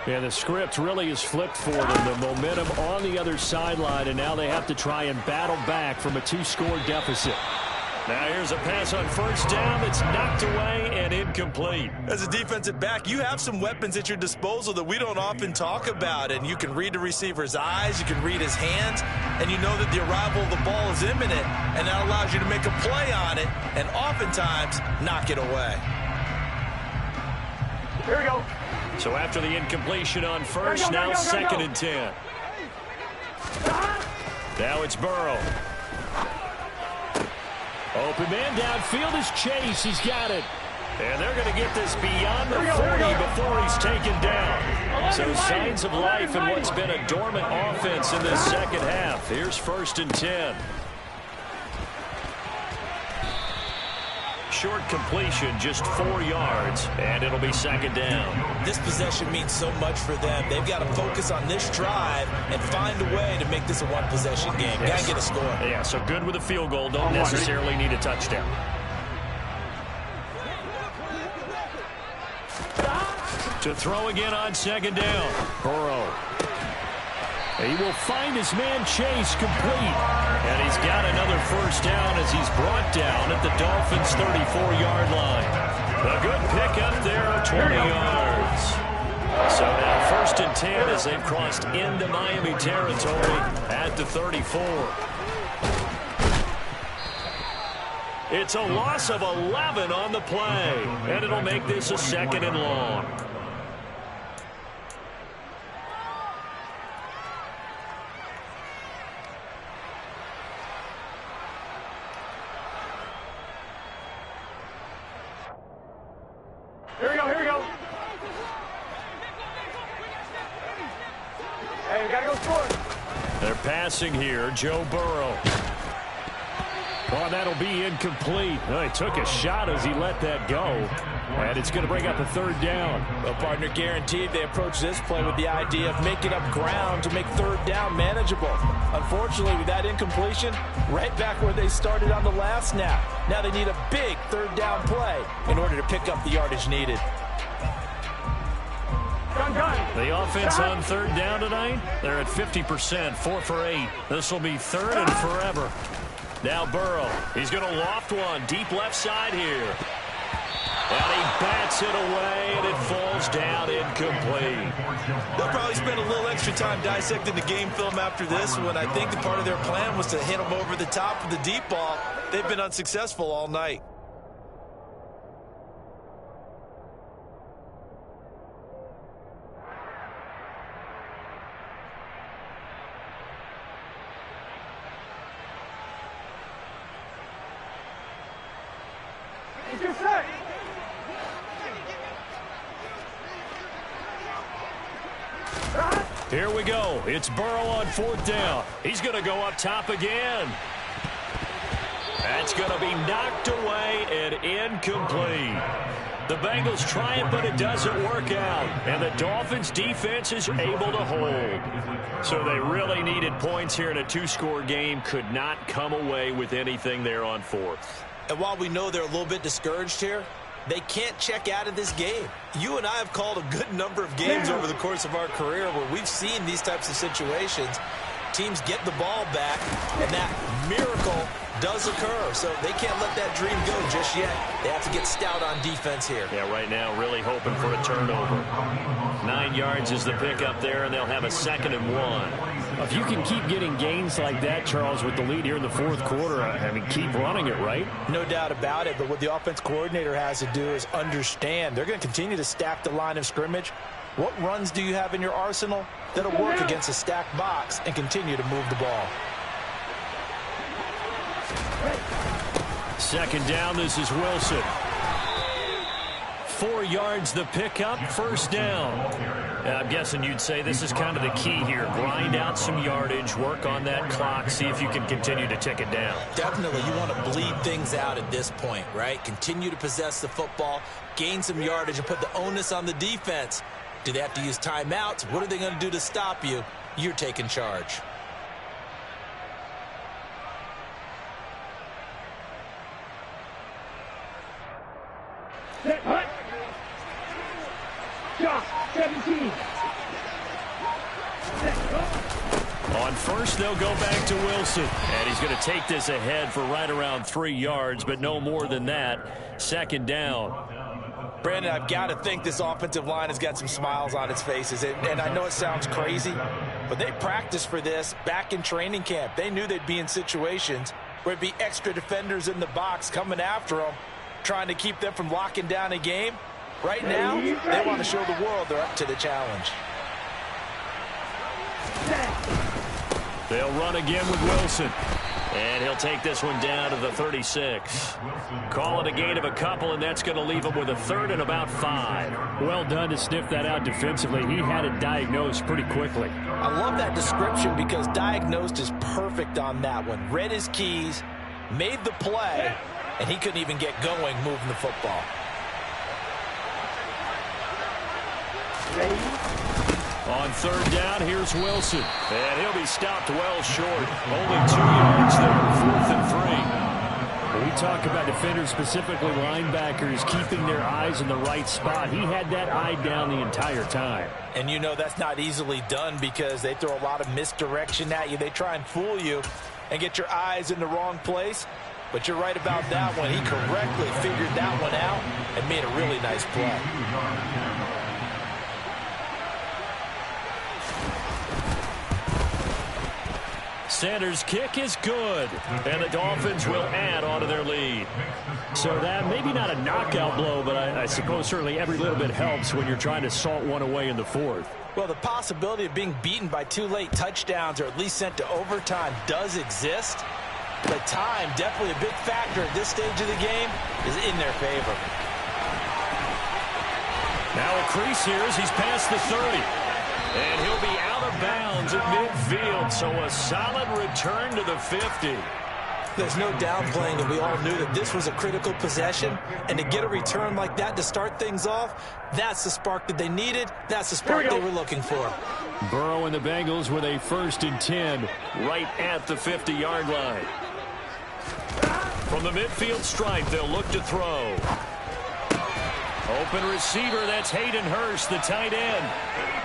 Yeah, the script really is flipped for them. The momentum on the other sideline, and now they have to try and battle back from a 2-score deficit. Now here's a pass on first down that's knocked away and incomplete. As a defensive back, you have some weapons at your disposal that we don't often talk about, and you can read the receiver's eyes, you can read his hands, and you know that the arrival of the ball is imminent, and that allows you to make a play on it and oftentimes knock it away. Here we go. So after the incompletion on first, now second and 10. Now it's Burrow. Open man downfield is Chase. He's got it. And they're going to get this beyond the 40 before he's taken down. So signs of life in what's been a dormant offense in this second half. Here's first and 10. Short completion, just 4 yards, and it'll be second down. This possession means so much for them. They've got to focus on this drive and find a way to make this a one-possession game. Got to get a score. Yeah, so good with a field goal. Don't necessarily need a touchdown. To throw again on second down. Burrow. He will find his man Chase complete. And he's got another first down as he's brought down at the Dolphins' 34-yard line. A good pickup there, 20 yards. So now first and 10 as they've crossed into Miami territory at the 34. It's a loss of 11 on the play, and it'll make this a second and long. Here we go, here we go. Hey, we got to go score. They're passing here, Joe Burrow. Oh, that'll be incomplete. Well, he took a shot as he let that go. And it's going to bring up a third down. Well, partner, guaranteed they approach this play with the idea of making up ground to make third down manageable. Unfortunately, with that incompletion, right back where they started on the last snap. Now they need a big third down play in order to pick up the yardage needed. The offense on third down tonight, they're at 50%, 4 for 8. This will be third and forever. Now Burrow, he's going to loft one deep left side here. And he bats it away, and it falls down incomplete. They'll probably spend a little extra time dissecting the game film after this one. I think the part of their plan was to hit him over the top of the deep ball. They've been unsuccessful all night. Here we go. It's Burrow on fourth down. He's going to go up top again. That's going to be knocked away and incomplete. The Bengals try it, but it doesn't work out. And the Dolphins defense is able to hold. So they really needed points here in a 2-score game. Could not come away with anything there on fourth. And while we know they're a little bit discouraged here, they can't check out of this game. You and I have called a good number of games over the course of our career where we've seen these types of situations. Teams get the ball back, and that miracle does occur. So they can't let that dream go just yet. They have to get stout on defense here. Yeah, right now really hoping for a turnover. 9 yards is the pickup there, and they'll have a 2nd and 1. If you can keep getting gains like that, Charles, with the lead here in the fourth quarter, I mean, keep running it, right? No doubt about it, but what the offense coordinator has to do is understand they're going to continue to stack the line of scrimmage. What runs do you have in your arsenal that'll work against a stacked box and continue to move the ball? Second down, this is Wilson. 4 yards the pickup, first down. I'm guessing you'd say this is kind of the key here. Grind out some yardage, work on that clock, see if you can continue to tick it down. Definitely, you want to bleed things out at this point, right? Continue to possess the football, gain some yardage, and put the onus on the defense. Do they have to use timeouts? What are they going to do to stop you? You're taking charge. Josh, 17. On first, they'll go back to Wilson. And he's going to take this ahead for right around 3 yards, but no more than that. Second down. Brandon, I've got to think this offensive line has got some smiles on its faces. And I know it sounds crazy, but they practiced for this back in training camp. They knew they'd be in situations where it'd be extra defenders in the box coming after them, trying to keep them from locking down a game. Right now, they want to show the world they're up to the challenge. They'll run again with Wilson. And he'll take this one down to the 36. Call it a gain of a couple, and that's going to leave him with a third and about 5. Well done to sniff that out defensively. He had it diagnosed pretty quickly. I love that description because diagnosed is perfect on that one. Read his keys, made the play, and he couldn't even get going moving the football. On third down, here's Wilson. And he'll be stopped well short. Only 2 yards there, 4th and 3. When we talk about defenders, specifically linebackers, keeping their eyes in the right spot, he had that eye down the entire time. And you know that's not easily done because they throw a lot of misdirection at you. They try and fool you and get your eyes in the wrong place. But you're right about that one. He correctly figured that one out and made a really nice play. Sanders' kick is good, and the Dolphins will add on to their lead. So that maybe not a knockout blow, but I suppose certainly every little bit helps when you're trying to salt one away in the 4th. Well, the possibility of being beaten by 2 late touchdowns or at least sent to overtime does exist, but time, definitely a big factor at this stage of the game, is in their favor. Now a crease here as he's past the 30. And he'll be out of bounds at midfield, so a solid return to the 50. There's no downplaying that we all knew that this was a critical possession, and to get a return like that to start things off, that's the spark that they needed, that's the spark they were looking for. Burrow and the Bengals with a 1st and 10. Right at the 50-yard line. From the midfield stripe, they'll look to throw. Open receiver, that's Hayden Hurst, the tight end.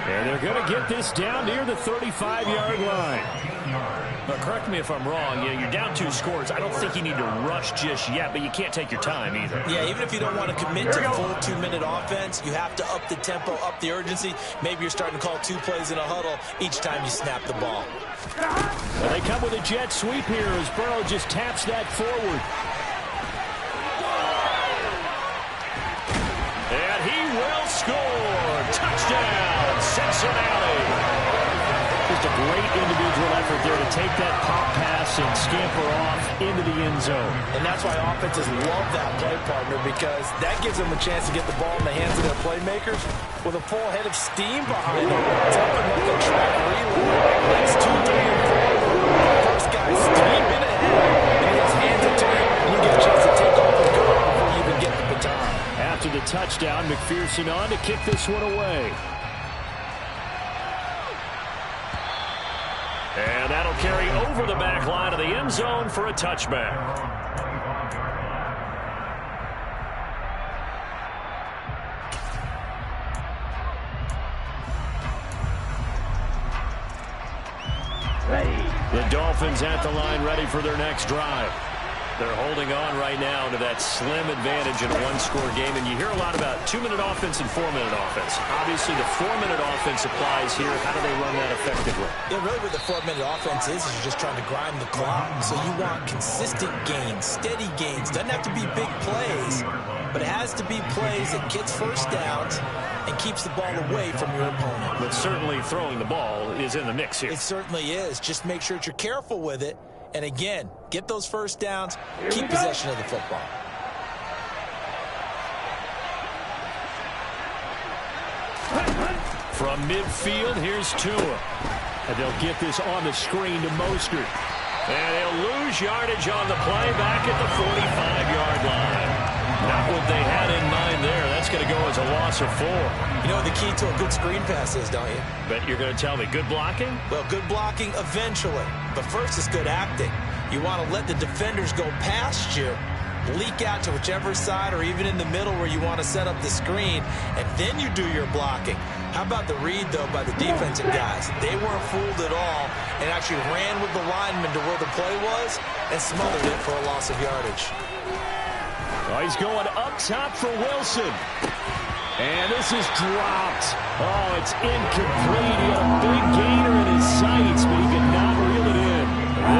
And they're going to get this down near the 35-yard line. Now, correct me if I'm wrong. Yeah, you're down 2 scores. I don't think you need to rush just yet, but you can't take your time either. Yeah, even if you don't want to commit to full 2-minute offense, you have to up the tempo, up the urgency. Maybe you're starting to call 2 plays in a huddle each time you snap the ball. And they come with a jet sweep here as Burrow just taps that forward. And he will score. Touchdown, Cincinnati. Just a great individual effort there to take that pop pass and scamper off into the end zone. And that's why offenses love that play partner, because that gives them a chance to get the ball in the hands of their playmakers with a full head of steam behind them. Jumping like a track relay. That's 2, 3, and 4. First guy's steaming ahead, and he has hands it to him, and you get a chance to take off and go before you even get the baton. After the touchdown, McPherson on to kick this one away. And that'll carry over the back line of the end zone for a touchback. The Dolphins at the line ready for their next drive. They're holding on right now to that slim advantage in a 1-score game. And you hear a lot about 2-minute offense and 4-minute offense. Obviously, the 4-minute offense applies here. How do they run that effectively? Yeah, really what the 4-minute offense is you're just trying to grind the clock. So you want consistent gains, steady gains. Doesn't have to be big plays, but it has to be plays that gets first downs and keeps the ball away from your opponent. But certainly throwing the ball is in the mix here. It certainly is. Just make sure that you're careful with it. And again, get those first downs, keep possession of the football. From midfield, here's Tua. And they'll get this on the screen to Mostert. And he'll lose yardage on the play back at the 45-yard line. Not what they had in mind there. That's going to go as a loss of 4. You know what the key to a good screen pass is, don't you? Bet you're going to tell me good blocking? Well, good blocking eventually. But first is good acting. You want to let the defenders go past you leak out to whichever side or even in the middle where you want to set up the screen, and then you do your blocking. How about the read, though, by the defensive guys? They weren't fooled at all and actually ran with the lineman to where the play was and smothered it for a loss of yardage. Oh, he's going up top for Wilson. And this is dropped. Oh, it's incomplete. He had a big gainer in his sights, but he could not reel it in.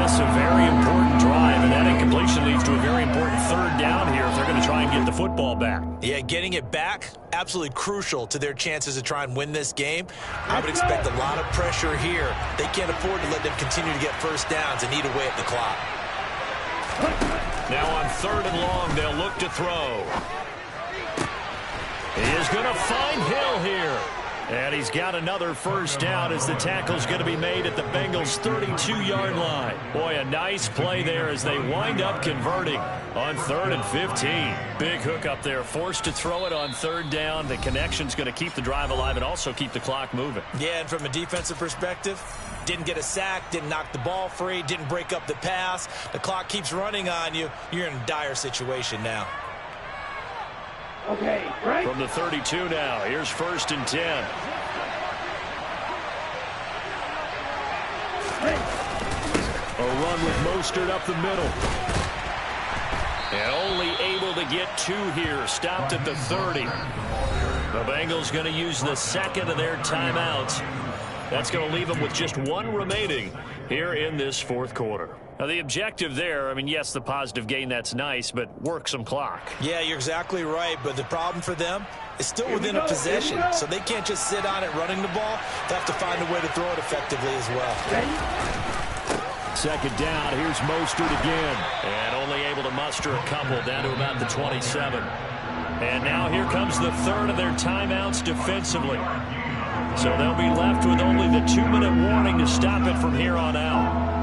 This is a very important drive, and that incompletion leads to a very important third down here if they're going to try and get the football back. Yeah, getting it back, absolutely crucial to their chances to try and win this game. I would expect a lot of pressure here. They can't afford to let them continue to get first downs and eat away at the clock. Now on 3rd and long, they'll look to throw. He is going to find Hill here. And he's got another first down as the tackle's going to be made at the Bengals' 32-yard line. Boy, a nice play there as they wind up converting on 3rd and 15. Big hook up there, forced to throw it on 3rd down. The connection's going to keep the drive alive and also keep the clock moving. Yeah, and from a defensive perspective, didn't get a sack, didn't knock the ball free, didn't break up the pass. The clock keeps running on you. You're in a dire situation now. Okay, right. From the 32 now, here's 1st and 10. A run with Mostert up the middle. And only able to get 2 here, stopped at the 30. The Bengals going to use the second of their timeouts. That's going to leave them with just 1 remaining here in this 4th quarter. Now, the objective there, I mean, yes, the positive gain, that's nice, but work some clock. Yeah, you're exactly right, but the problem for them is still within a possession, so they can't just sit on it running the ball. They have to find a way to throw it effectively as well. 2nd down, here's Mostert again, and only able to muster a couple down to about the 27. And now here comes the 3rd of their timeouts defensively. So they'll be left with only the 2-minute warning to stop it from here on out.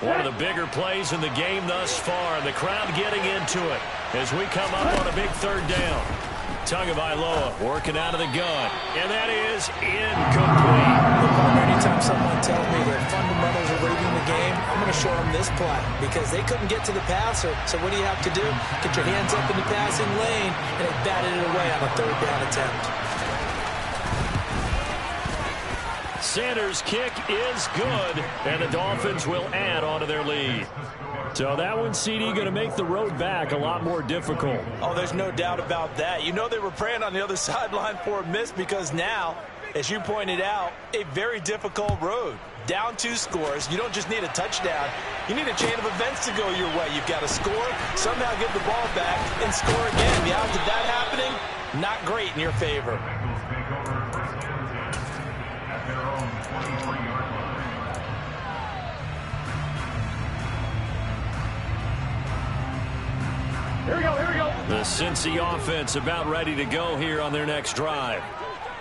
One of the bigger plays in the game thus far. The crowd getting into it as we come up on a big 3rd down. Tagovailoa working out of the gun. And that is incomplete. Anytime someone tells me their fundamentals are reading the game, I'm going to show them this play because they couldn't get to the passer. So what do you have to do? Get your hands up in the passing lane, and they batted it away on a 3rd down attempt. Sanders' kick is good, and the Dolphins will add on to their lead. So that one, CD, going to make the road back a lot more difficult. Oh, there's no doubt about that. You know they were praying on the other sideline for a miss because now, as you pointed out, a very difficult road. Down 2 scores. You don't just need a touchdown. You need a chain of events to go your way. You've got to score, somehow get the ball back, and score again. The odds of that happening, not great in your favor. Here we go, here we go. The Cincy offense about ready to go here on their next drive.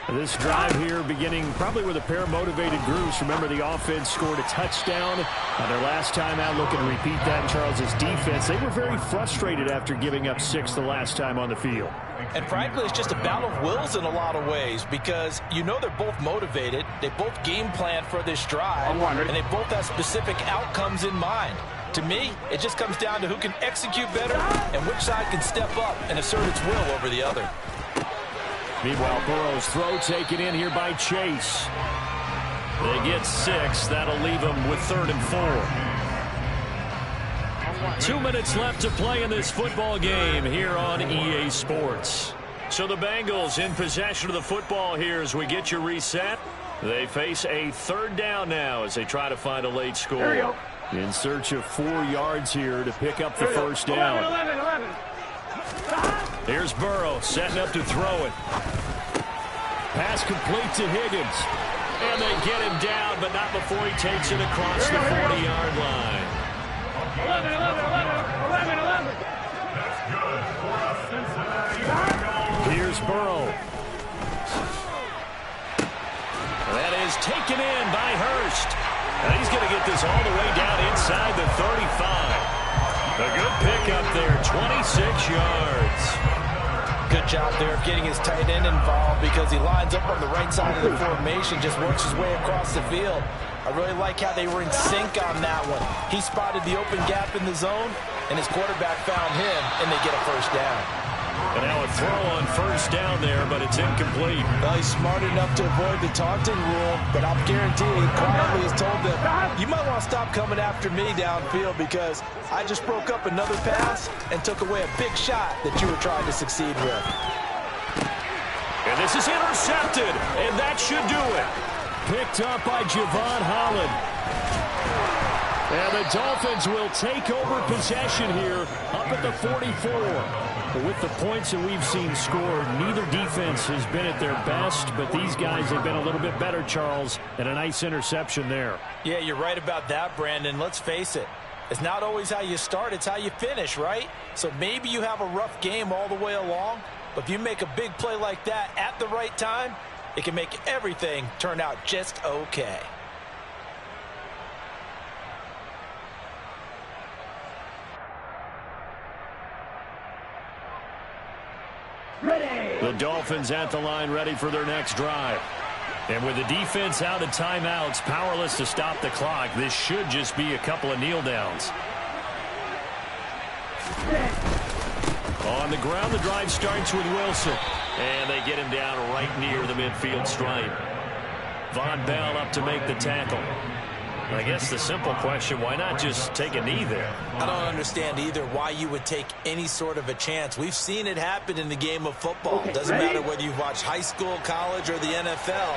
This drive here beginning probably with a pair of motivated groups. Remember, the offense scored a touchdown on their last time out. Looking to repeat that in Charles's defense. They were very frustrated after giving up 6 the last time on the field. And frankly, it's just a battle of wills in a lot of ways because you know they're both motivated. They both game plan for this drive, and they both have specific outcomes in mind. To me, it just comes down to who can execute better and which side can step up and assert its will over the other. Meanwhile, Burrow's throw taken in here by Chase. They get 6. That'll leave them with 3rd and 4. 2 minutes left to play in this football game here on EA Sports. So the Bengals in possession of the football here as we get your reset. They face a 3rd down now as they try to find a late score. In search of 4 yards here to pick up the first down. 11. Here's Burrow setting up to throw it. Pass complete to Higgins. And they get him down, but not before he takes it across the 40-yard line. 11. Here's Burrow. That is taken in by Hurst. And he's going to get this all the way down inside the 35. A good pickup there, 26 yards. good job there of getting his tight end involved because he lines up on the right side of the formation, just works his way across the field. I really like how they were in sync on that one. He spotted the open gap in the zone, and his quarterback found him, and they get a first down. And now a throw on first down there, but it's incomplete. Well, he's smart enough to avoid the taunting rule, but I'm guaranteeing he quietly has told them, you might want to stop coming after me downfield because I just broke up another pass and took away a big shot that you were trying to succeed with. And this is intercepted, and that should do it. Picked up by Javon Holland. And the Dolphins will take over possession here up at the 44. But with the points that we've seen scored, neither defense has been at their best, but these guys have been a little bit better, Charles, and a nice interception there. Yeah, you're right about that, Brandon. Let's face it. It's not always how you start, it's how you finish, right? So maybe you have a rough game all the way along, but if you make a big play like that at the right time, it can make everything turn out just okay. The Dolphins at the line, ready for their next drive. And with the defense out of timeouts, powerless to stop the clock, this should just be a couple of kneel downs. On the ground, the drive starts with Wilson. And they get him down right near the midfield stripe. Von Bell up to make the tackle. I guess the simple question, why not just take a knee there? I don't understand either why you would take any sort of a chance. We've seen it happen in the game of football. Doesn't matter whether you've watched high school, college, or the NFL.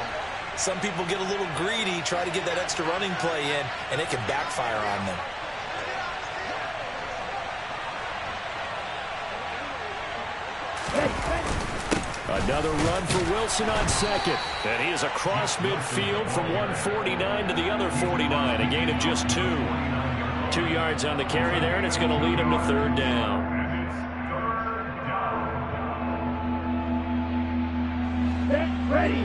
Some people get a little greedy, try to get that extra running play in, and it can backfire on them. Another run for Wilson on second. And he is across midfield from 149 to the other 49, a gain of just 2. 2 yards on the carry there, and it's going to lead him to third down. Get ready.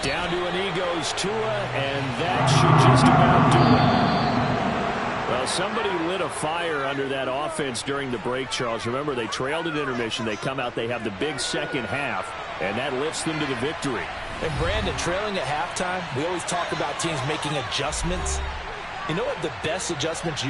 Down to an knee goes Tua, and that should just about do it. Well, somebody lit a fire under that offense during the break, Charles. Remember, they trailed at intermission. They come out, they have the big second half, and that lifts them to the victory. And Brandon, trailing at halftime, we always talk about teams making adjustments. You know what the best adjustments